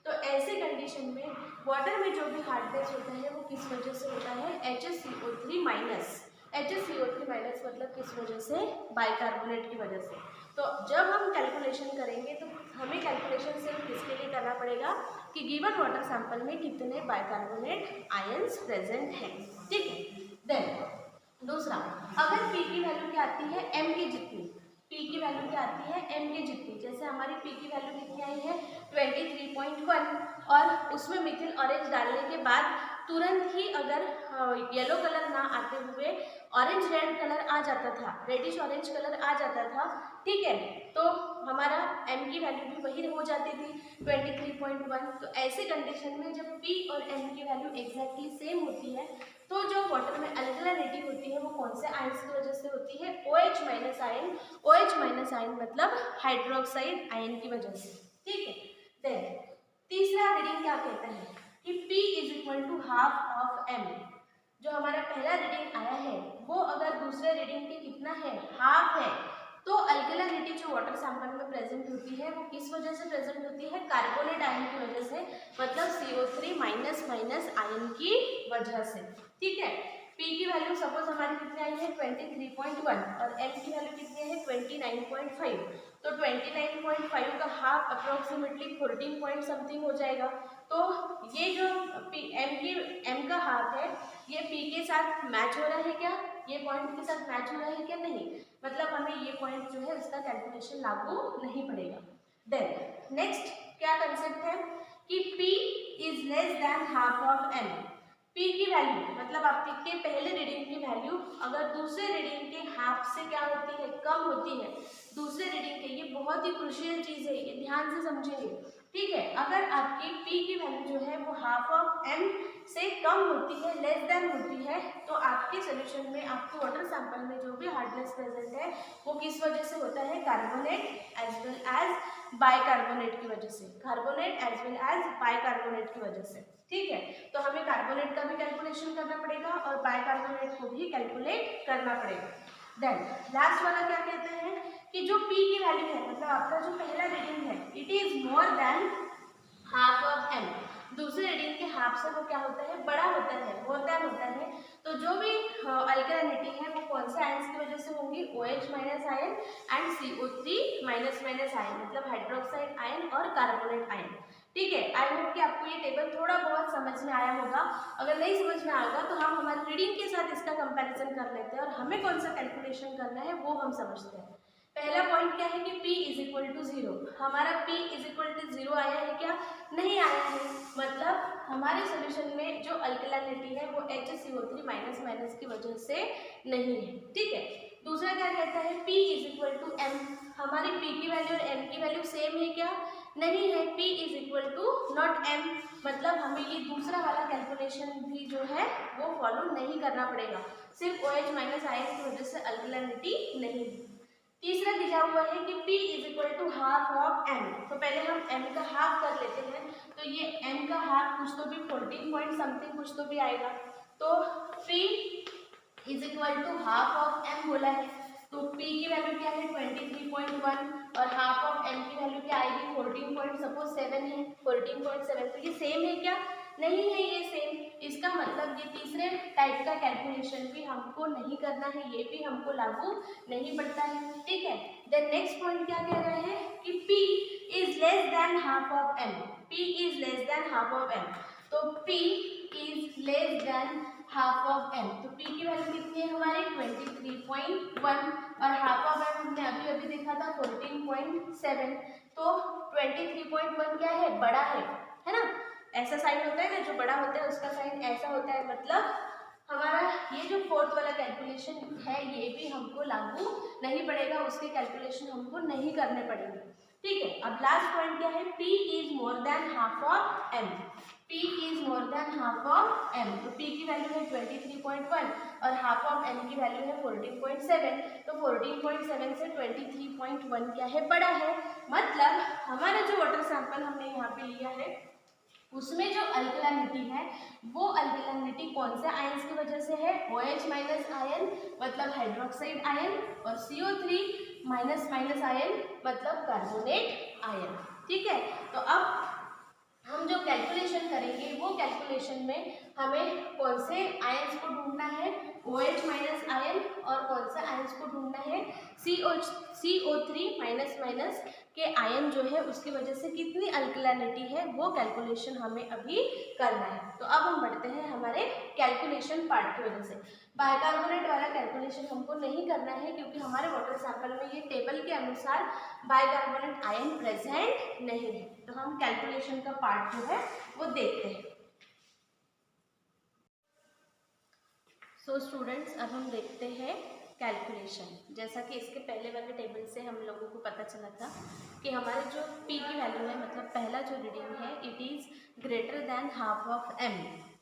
तो ऐसे कंडीशन में वाटर में जो भी हार्डनेस होता है वो किस वजह से होता है, HCO3 माइनस। HCO3 माइनस मतलब किस वजह से, बाइकार्बोनेट की वजह से। तो जब हम कैलकुलेशन करेंगे तो हमें कैलकुलेशन सिर्फ किसके लिए करना पड़ेगा कि गिवन वाटर सैंपल में कितने बाइकार्बोनेट आयंस प्रेजेंट हैं। ठीक है, देन दूसरा, अगर P की वैल्यू क्या आती है, M की जितनी, P की वैल्यू क्या आती है, M की जितनी। जैसे हमारी P की वैल्यू कितनी आई है 23.1, और उसमें मिथिल ऑरेंज डालने के बाद तुरंत ही अगर येलो कलर ना आते हुए ऑरेंज रेड कलर आ जाता था, रेडिश ऑरेंज कलर आ जाता था, ठीक है, तो हमारा M की वैल्यू भी वही हो जाती थी 23.1। तो ऐसे कंडीशन में जब P और M की वैल्यू एग्जैक्टली सेम होती है तो जो वाटर में अल्कलानिटी होती है वो कौन से आयन्स की वजह से होती है, OH minus ion. OH minus ion मतलब हाइड्रोक्साइड आयन की वजह से। ठीक है, देन तीसरा रीडिंग क्या कहता है कि P is equal to half of M। जो हमारा पहला रीडिंग आया है वो अगर दूसरे रीडिंग के कितना है, हाफ है, तो अल्कलानिटी जो वाटर सैंपल में प्रेजेंट होती है वो किस वजह से प्रेजेंट होती है, कार्बोनेट आयन की वजह से, मतलब CO3 माइनस माइनस आयन की वजह से। ठीक है, P की वैल्यू सपोज हमारी कितनी आई है 23.1 और M की वैल्यू कितनी है 29.5। तो 29.5 का हाफ अप्रोक्सीमेटली 14 पॉइंट समथिंग हो जाएगा। तो ये जो M का हाफ है ये P के साथ मैच हो रहा है क्या, ये पॉइंट के साथ मैच हो रहा है क्या, नहीं, मतलब हमें ये पॉइंट जो है उसका कैलकुलेशन लागू नहीं पड़ेगा। देन नेक्स्ट क्या कंसेप्ट है कि P is less than half of M। P की वैल्यू मतलब आपके पहले रीडिंग की वैल्यू अगर दूसरे रीडिंग के हाफ से क्या होती है, कम होती है, दूसरे रीडिंग के, ये बहुत ही क्रूशियल चीज है, ये ध्यान से समझेंगे, ठीक है। अगर आपकी P की वैल्यू जो है वो हाफ ऑफ M से कम होती है, लेस देन होती है, तो आपके सोल्यूशन में, आपके वाटर सैंपल में जो भी हार्डनेस प्रेजेंट है वो किस वजह से होता है, carbonate as well as bicarbonate की वजह से, carbonate as well as bicarbonate की वजह से, ठीक है। तो हमें कार्बोनेट का भी कैलकुलेशन करना पड़ेगा और बाइकार्बोनेट को भी कैलकुलेट करना पड़ेगा। देन लास्ट वाला क्या कहते हैं कि जो P की वैल्यू है, मतलब आपका जो पहला रीडिंग है, it is more than half of M, दूसरे रीडिंग के हाफ से वो क्या होता है, बड़ा होता है, मोर देन होता है। तो जो भी अल्कलिनिटी है वो कौन से आयंस की वजह से होंगी, OH minus ion and CO3 minus minus ion, मतलब हाइड्रोक्साइड आयन और कार्बोनेट आयन, ठीक है। आई होप कि आपको ये टेबल थोड़ा बहुत समझ में आया होगा। अगर नहीं समझ में आएगा तो हम हमारे रीडिंग के साथ इसका कंपैरिजन कर लेते हैं और हमें कौन सा कैलकुलेशन करना है वो हम समझते हैं। पहला पॉइंट क्या है कि P इज इक्वल टू 0, हमारा P इज इक्वल टू 0 आया है क्या, नहीं आया है, मतलब हमारे सोल्यूशन में जो अल्कलिनिटी है वो HCO3 माइनस माइनस की वजह से नहीं है, ठीक है। दूसरा क्या कहता है, P is equal to M, हमारी P की वैल्यू और M की वैल्यू सेम है क्या, नहीं है, P is equal to not M, मतलब हमें ये दूसरा वाला कैलकुलेशन भी जो है वो फॉलो नहीं करना पड़ेगा, सिर्फ OH माइनस आयन की वजह से अल्कलिनिटी नहीं है। तीसरा दिया हुआ है कि P is equal to half of M, तो पहले हम M का हाफ कर लेते हैं, तो ये M का हाफ कुछ तो भी 14 पॉइंट समथिंग कुछ तो भी आएगा, तो P is equal to half of M बोला है, तो P की वैल्यू क्या है 23.1 और हाफ ऑफ M की वैल्यू क्या आएगी 14.7 है, 14.7, तो ये सेम है क्या, नहीं है ये सेम, इसका मतलब ये तीसरे टाइप का कैलकुलेशन भी हमको नहीं करना है, ये भी हमको लागू नहीं पड़ता है, ठीक है। देन नेक्स्ट पॉइंट क्या कह रहे हैं कि P is less than half of M, P is less than half of M, तो P is less than half of M, तो P की वैल्यू कितनी है हमारी 23.1 और हाफ ऑफ M हमने अभी अभी देखा था 14.7, तो 23.1 क्या है, बड़ा है ना, ऐसा साइन होता है ना, जो बड़ा होता है उसका साइन ऐसा होता है, मतलब हमारा ये जो फोर्थ वाला कैलकुलेशन है ये भी हमको लागू नहीं पड़ेगा, उसके कैलकुलेशन हमको नहीं करने पड़ेंगे, ठीक है। अब लास्ट पॉइंट क्या है, P is more than half of M, P is more than half of M, तो P की वैल्यू है 23.1 और हाफ ऑफ M की वैल्यू है 14.7, तो 14.7 से 23.1 क्या है, बड़ा है, मतलब हमारा जो वाटर सैंपल हमने यहाँ पे लिया है उसमें जो अल्कलिनिटी है वो अल्कलिनिटी कौन से आयंस की वजह से है, OH माइनस आयन मतलब हाइड्रोक्साइड आयन और CO3 माइनस माइनस आयन मतलब कार्बोनेट आयन, ठीक है। तो अब हम जो कैलकुलेशन करेंगे वो कैलकुलेशन में हमें कौन से आयंस को ढूंढना है, OH माइनस आयन, और कौन से आयंस को ढूंढना है, CO3 माइनस माइनस के आयन जो है उसकी वजह से कितनी अल्कलिनिटी है वो कैलकुलेशन हमें अभी करना है। तो अब हम बढ़ते हैं हमारे कैलकुलेशन पार्ट की वजह से। बाइकार्बोनेट वाला कैलकुलेशन हमको नहीं करना है क्योंकि हमारे वाटर सैंपल में ये टेबल के अनुसार बाइकार्बोनेट आयन प्रेजेंट नहीं है, तो हम कैलकुलेशन का पार्ट जो है वो देखते हैं। सो स्टूडेंट्स अब हम देखते हैं कैलकुलेशन। जैसा कि इसके पहले वाले टेबल से हम लोगों को पता चला था कि हमारे जो P की वैल्यू है, मतलब पहला जो रीडिंग है it is greater than half of M,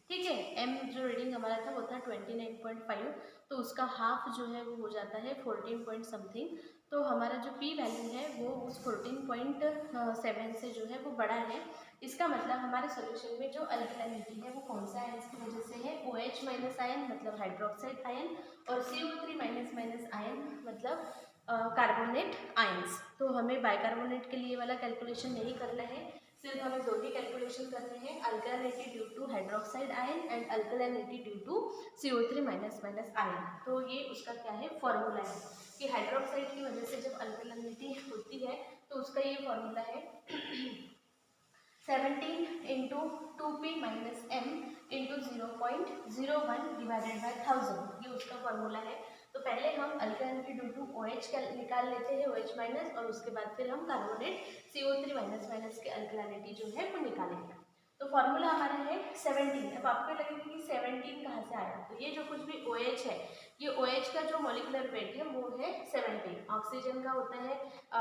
ठीक है। M जो रीडिंग हमारा था वो था 29.5, तो उसका हाफ जो है वो हो जाता है 14 पॉइंट समथिंग, तो हमारा जो P वैल्यू है वो उस 14.7 से जो है वो बड़ा है। इसका मतलब हमारे सोल्यूशन में जो अल्कलिनिटी है वो कौन सा आयन की वजह से है, OH माइनस आयन मतलब हाइड्रोक्साइड आयन और CO3 माइनस माइनस आयन मतलब कार्बोनेट आयंस। तो हमें बाइकार्बोनेट के लिए वाला कैलकुलेशन नहीं करना है, सिर्फ हमें दो ही कैलकुलेशन करने हैं, alkalinity due to hydroxide ion and alkalinity due to CO3 minus minus ion. तो ये उसका क्या है, फॉर्मूला है कि हाइड्रोक्साइड की वजह से जब अल्कलिनिटी होती है तो उसका ये फॉर्मूला है 17 into 2p minus m into 0.01 divided by 1000, ये उसका फॉर्मूला है। तो पहले हम अल्कलैनिटी ड्यू टू OH निकाल लेते हैं, OH माइनस, और उसके बाद फिर हम कार्बोनेट CO3 माइनस माइनस के अल्कलैनिटी जो है वो निकालेंगे। तो फॉर्मूला हमारा है 17। अब आपको लगेगा कि 17 कहाँ से आया, तो ये जो कुछ भी OH है, ये OH का जो मॉलिक्यूलर वेट है वो है 17। ऑक्सीजन का होता है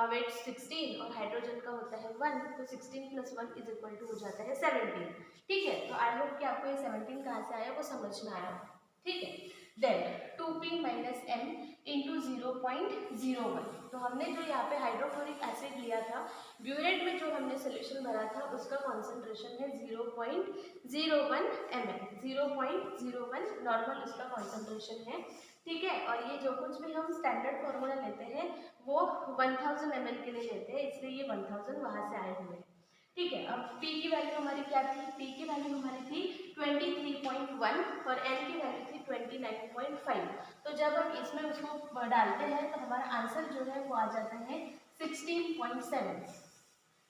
वेट 16 और हाइड्रोजन का होता है 1, तो 16 + 1 इज इक्वल टू हो जाता है 17। ठीक है, तो आई होप कि आपको ये 17 कहाँ से आया वो समझ में आया। ठीक है, देन 2p - m इंटू 0.01। तो हमने जो यहाँ पे हाइड्रोक्लोरिक एसिड लिया था, ब्यूरेट में जो हमने सोल्यूशन भरा था उसका कॉन्सेंट्रेशन है 0.01 ml, 0.01 नॉर्मल उसका कॉन्सेंट्रेशन है। ठीक है, और ये जो कुछ भी हम स्टैंडर्ड फार्मूला लेते हैं वो 1000 ml के लिए लेते हैं, इसलिए ये 1000 वहाँ से आए हुए हैं। ठीक है, अब P की वैल्यू हमारी क्या थी, P की वैल्यू हमारी थी 23.1 और N की वैल्यू थी 29.5। तो जब हम इसमें उसको डालते हैं तो हमारा आंसर जो है वो आ जाता है 16.7।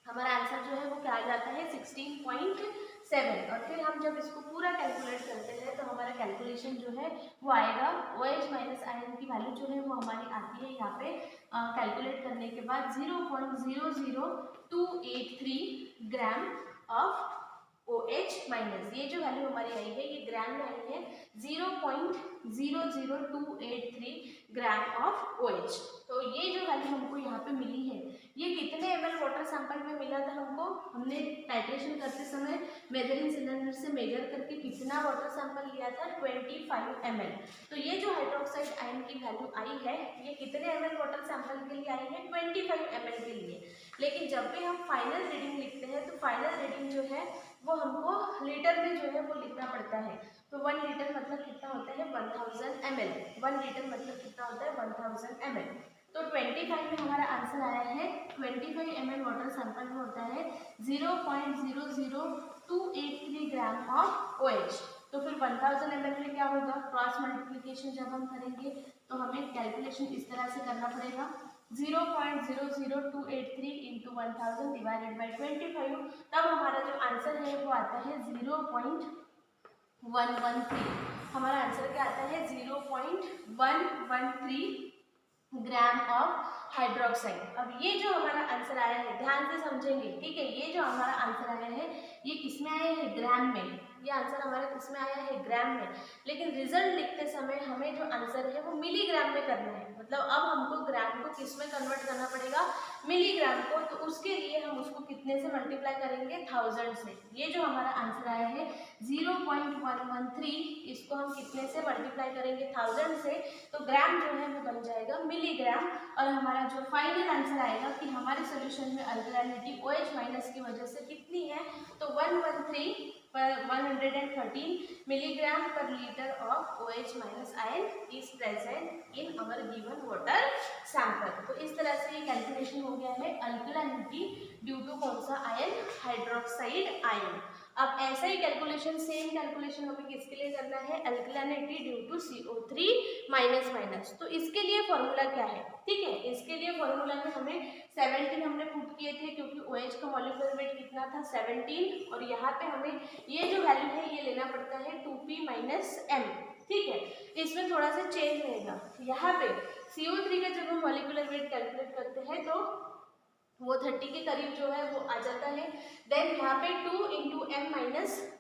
हमारा आंसर जो है वो क्या आ जाता है 16.7। और फिर हम जब इसको पूरा कैलकुलेट करते हैं तो हमारा कैलकुलेशन जो है वो आएगा, OH माइनस आयन की वैल्यू जो है वो हमारी आती है यहाँ पे कैलकुलेट करने के बाद 0.00283 ग्राम ऑफ OH माइनस। ये जो वैल्यू हमारी आई है ये ग्राम में आई है, 0.00283 ग्राम ऑफ OH। तो ये जो वैल्यू हमको यहाँ पे मिली है, ये कितने ml वाटर सैंपल में मिला था हमको, हमने टाइट्रेशन करते समय मेजरिंग सिलेंडर से मेजर करके कितना वाटर सैंपल लिया था, 25 ml। तो ये जो हाइड्रोक्साइड आयन की वैल्यू आई है ये कितने ml वाटर सैंपल के लिए आई है, 25 ml के लिए। लेकिन जब भी हम फाइनल रीडिंग लिखते हैं तो फाइनल रीडिंग जो है वो हमको लीटर में जो है वो लिखना पड़ता है। तो 1 लीटर मतलब कितना होता है 1000 ml, 1 लीटर मतलब कितना होता है 1000 ml। तो 25 में हमारा आंसर आया है, 25 ml वाटर सैंपल में होता है 0.00283 ग्राम ऑफ OH। तो फिर 1000 ml में क्या होगा, क्रॉस मल्टीप्लिकेशन जब हम करेंगे तो हमें कैलकुलेशन इस तरह से करना पड़ेगा, 0.00283 इंटू 1000 डिवाइडेड बाई 25, तब हमारा जो आंसर है वो आता है 0.113। हमारा आंसर क्या आता है 0.113 ग्राम ऑफ हाइड्रोक्साइड। अब ये जो हमारा आंसर आया है ध्यान से समझेंगे, ठीक है, ये जो हमारा आंसर आया है ये किसमें आया है, ग्राम में। ये आंसर हमारा किसमें आया है, ग्राम में। लेकिन रिजल्ट लिखते समय हमें जो आंसर है वो मिलीग्राम में करना है, मतलब अब हमको ग्राम को किस में कन्वर्ट करना पड़ेगा, मिलीग्राम को। तो उसके लिए हम उसको कितने से मल्टीप्लाई करेंगे, 1000 से। ये जो हमारा आंसर आया है 0.113, इसको हम कितने से मल्टीप्लाई करेंगे, 1000 से, तो ग्राम जो है वो बन जाएगा मिलीग्राम। और हमारा जो फाइनल आंसर आएगा कि हमारे सोल्यूशन में अल्कलैनिटी OH माइनस की वजह से कितनी है, तो 113 मिलीग्राम पर litre of OH minus ion is present in our given water sample. तो इस तरह से ये कैलकुलेशन हो गया है अल्कलैनिटी ड्यू टू कौन सा आयन, हाइड्रोक्साइड आयन। अब ऐसा ही कैलकुलेशन, सेम कैलकुलेशन हमें किसके लिए करना है, alkalinity due to CO3 minus minus. तो इसके लिए फॉर्मूला क्या है, ठीक है, इसके लिए फॉर्मूला में हमें 17 हमने पुट किए थे क्योंकि OH का मॉलिक्यूलर वेट कितना था 17, और यहाँ पे हमें ये जो वैल्यू है ये लेना पड़ता है 2p - m। ठीक है, इसमें थोड़ा सा चेंज रहेगा, यहाँ पे CO3 का जब हम मॉलिक्यूलर वेट कैलकुलेट करते हैं तो वो 30 के करीब जो है वो आ जाता है। देन यहाँ पे 2 × m -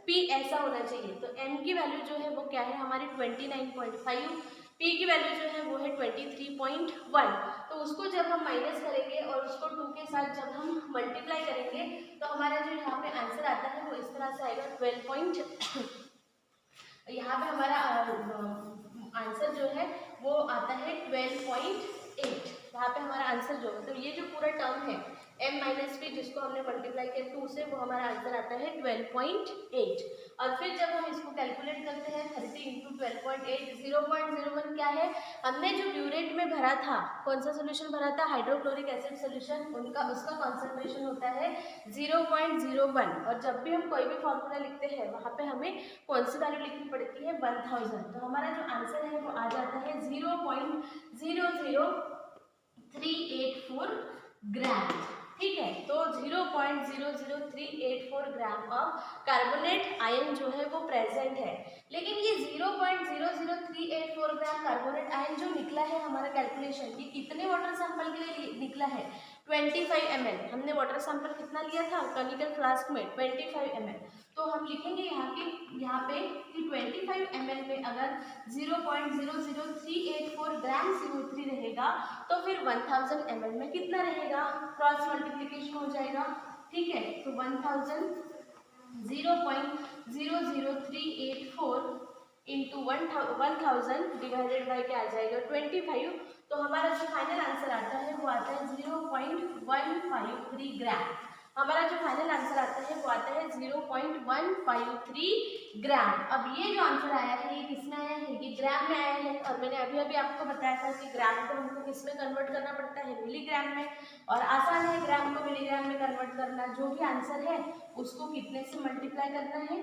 p ऐसा होना चाहिए। तो m की वैल्यू जो है वो क्या है हमारी 29.5, p की वैल्यू जो है वो है 23.1। तो उसको जब हम माइनस करेंगे और उसको 2 के साथ जब हम मल्टीप्लाई करेंगे तो हमारा जो यहाँ पे आंसर आता है वो इस तरह से आएगा 12 यहाँ पे हमारा आंसर जो है वो आता है 12.8। यहाँ पे हमारा आंसर जो है, तो ये जो पूरा टर्म है m - p जिसको हमने मल्टीप्लाई किया 2 से, वो हमारा आंसर आता है 12.8। और फिर जब हम इसको कैलकुलेट करते हैं 30 × 12.8, 0.01 क्या है, हमने जो ब्यूरेट में भरा था, कौन सा सोल्यूशन भरा था, हाइड्रोक्लोरिक एसिड सोल्यूशन, उसका कॉन्सेंट्रेशन होता है 0.01। और जब भी हम कोई भी फॉर्मूला लिखते हैं वहाँ पे हमें कौन सी वैल्यू लिखनी पड़ती है, 1000। तो हमारा जो आंसर है वो आ जाता है 0.00384 ग्राम। ठीक है। तो 0.00384 ग्राम ऑफ कार्बोनेट आयन जो है वो प्रेजेंट है, लेकिन ये 0.00384 ग्राम कार्बोनेट आयन जो निकला है हमारा कैलकुलेशन की कितने वाटर सैंपल के लिए निकला है, 25 ml। हमने वाटर सैंपल कितना लिया था कनिकल फ्लास्क में, 25 ml। तो हम लिखेंगे यहाँ पे कि 25 ml में अगर 0.00384 ग्राम CO3 रहेगा तो फिर 1000 ml में कितना रहेगा, क्रॉस मल्टीप्लिकेशन हो जाएगा। ठीक है, तो 0.00384 इंटू 1000 डिवाइडेड बाई क्या आ जाएगा 25। तो हमारा जो फाइनल आंसर आता है वो आता है 0.153 ग्राम। हमारा जो फाइनल आंसर आता है वो आता है 0.153 ग्राम। अब ये जो आंसर आया है ये किसमें आया है, ये ग्राम में आया है। और मैंने अभी आपको बताया था कि ग्राम को हमको किस में कन्वर्ट करना पड़ता है, मिलीग्राम में। और आसान है ग्राम को मिलीग्राम में कन्वर्ट करना। जो भी आंसर है उसको कितने से मल्टीप्लाई करना है,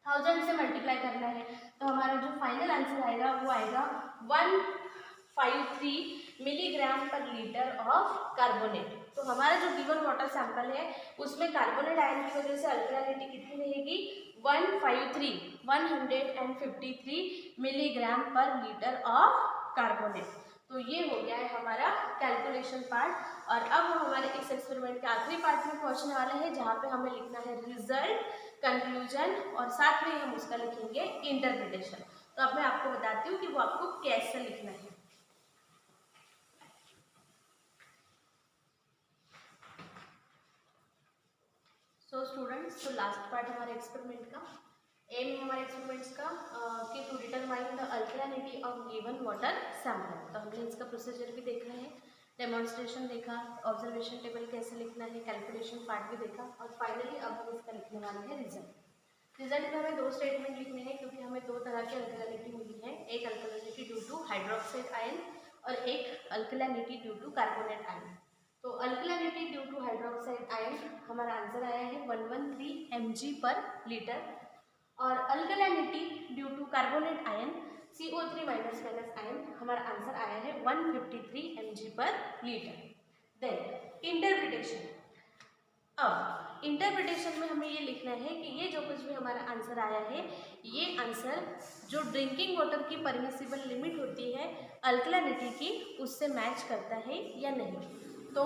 1000 से मल्टीप्लाई करना है। तो हमारा जो फाइनल आंसर आएगा वो आएगा 153 मिलीग्राम पर लीटर ऑफ कार्बोनेट। तो हमारा जो गिवन वाटर सैंपल है उसमें कार्बोनेट आयन की वजह से अल्कलिनिटी कितनी रहेगी, 153 मिलीग्राम पर लीटर ऑफ कार्बोनेट। तो ये हो गया है हमारा कैलकुलेशन पार्ट। और अब हम हमारे इस एक्सपेरिमेंट के आखिरी पार्ट में पहुंचने वाले हैं जहाँ पे हमें लिखना है रिजल्ट, कंक्लूजन और साथ में हम उसका लिखेंगे इंटरप्रिटेशन। तो अब मैं आपको बताती हूँ कि वो आपको कैसे लिखना है। सो स्टूडेंट्स, तो लास्ट पार्ट हमारे एक्सपेरिमेंट का एम है हमारे एक्सपेरिमेंट्स का कि to determine the alkalinity of given water sample. तो हमने इसका प्रोसीजर भी देखा है, डेमोन्स्ट्रेशन देखा, ऑब्जर्वेशन टेबल कैसे लिखना है, कैलकुलेशन पार्ट भी देखा और फाइनली अब हम इसका लिखने वाले हैं रिजल्ट। रिजल्ट में हमें दो स्टेटमेंट लिखने हैं क्योंकि हमें दो तरह की अल्कलिनिटी मिली है, एक alkalinity due to hydroxide ion और एक alkalinity due to carbonate ion. तो alkalinity due to hydroxide ion हमारा आंसर आया है 113 mg पर लीटर और alkalinity due to carbonate ion CO3 minus ion हमारा आंसर आया है 153 mg पर लीटर। Then interpretation. अब इंटरप्रिटेशन में हमें ये लिखना है कि ये जो कुछ भी हमारा आंसर आया है ये आंसर जो ड्रिंकिंग वाटर की परमिसिबल लिमिट होती है अल्कलिनिटी की उससे मैच करता है या नहीं। तो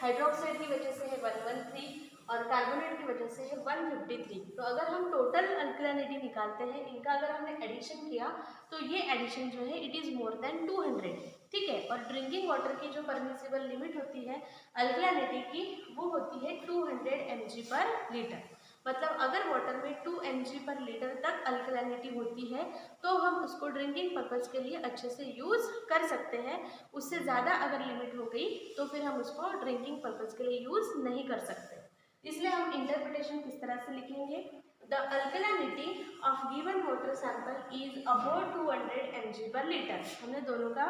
हाइड्रोक्साइड की वजह से है 113 और कार्बोनेट की वजह से है 153। तो अगर हम टोटल अल्कलिनिटी निकालते हैं, इनका अगर हमने एडिशन किया तो ये एडिशन जो है इट इज़ मोर देन 200। ठीक है, और ड्रिंकिंग वाटर की जो परमिसिबल लिमिट होती है अल्कलिनिटी की वो होती है 200 mg पर लीटर। मतलब अगर वाटर में 2 mg पर लीटर तक अल्कलिनिटी होती है तो हम उसको ड्रिंकिंग पर्पज़ के लिए अच्छे से यूज़ कर सकते हैं। उससे ज़्यादा अगर लिमिट हो गई तो फिर हम उसको ड्रिंकिंग पर्पज़ के लिए यूज़ नहीं कर सकते। इसलिए हम इंटरप्रिटेशन किस तरह से लिखेंगे, the alkalinity of given water sample is above 200 mg पर लीटर। हमने दोनों का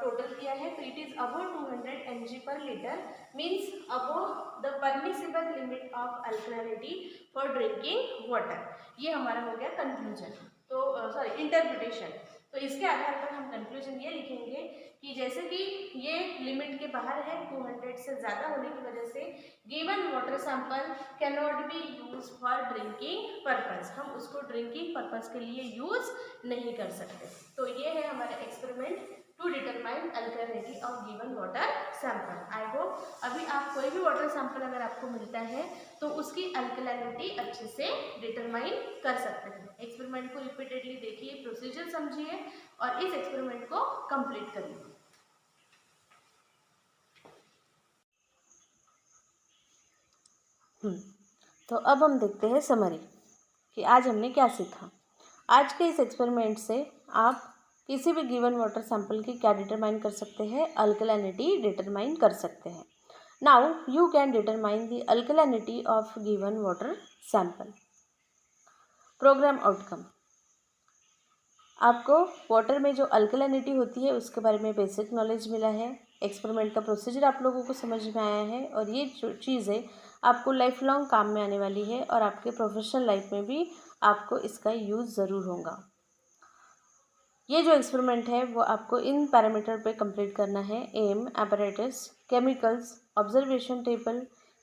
टोटल किया है तो इट इज अबोव 200 mg पर litre means above the permissible limit of alkalinity for drinking water. ये हमारा हो गया कंक्लूजन, तो सॉरी इंटरप्रिटेशन। तो इसके आधार पर हम कंक्लूजन ये लिखेंगे कि जैसे कि ये लिमिट के बाहर है 200 से ज़्यादा होने की वजह से given water sample can not be use for drinking purpose. हम उसको ड्रिंकिंग पर्पज़ के लिए यूज़ नहीं कर सकते। तो ये है हमारा experiment to determine alkalinity of given water sample. I hope अभी आप कोई भी वाटर सैंपल अगर आपको मिलता है तो उसकी अल्कलिनिटी अच्छे से डिटरमाइन कर सकते हैं। एक्सपेरिमेंट को रिपीटेडली देखिए, प्रोसीजर समझिए और इस एक्सपेरिमेंट को कंप्लीट करिए। तो अब हम देखते हैं समरी कि आज हमने क्या सीखा। आज के इस एक्सपेरिमेंट से आप किसी भी गिवन वाटर सैंपल की क्या डिटरमाइन कर सकते हैं, अल्कलिनिटी डिटरमाइन कर सकते हैं। Now you can determine the alkalinity of given water sample. Program outcome, आपको वाटर में जो अल्कलिनिटी होती है उसके बारे में बेसिक नॉलेज मिला है, एक्सपेरिमेंट का प्रोसीजर आप लोगों को समझ में आया है और ये जो चीज़ें आपको लाइफ लॉन्ग काम में आने वाली है और आपके प्रोफेशनल लाइफ में भी आपको इसका यूज़ ज़रूर होगा। ये जो एक्सपेरिमेंट है वो आपको इन पैरामीटर पे कंप्लीट करना है। Aim, apparatus, chemicals, observation table,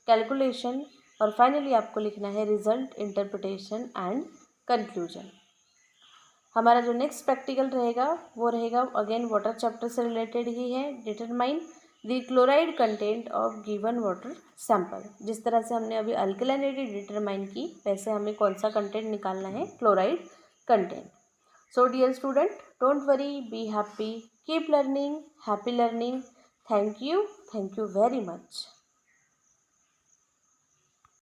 calculation और फाइनली आपको लिखना है रिजल्ट, इंटरप्रिटेशन एंड कंक्लूजन। हमारा जो नेक्स्ट प्रैक्टिकल रहेगा वो रहेगा अगेन वाटर चैप्टर से रिलेटेड ही है। Determine the chloride content of given water sample. जिस तरह से हमने अभी अल्कलिनिटी डिटरमाइन की, वैसे हमें कौन सा कंटेंट निकालना है, chloride content. So dear student, don't worry, be happy, keep learning, happy learning. Thank you very much.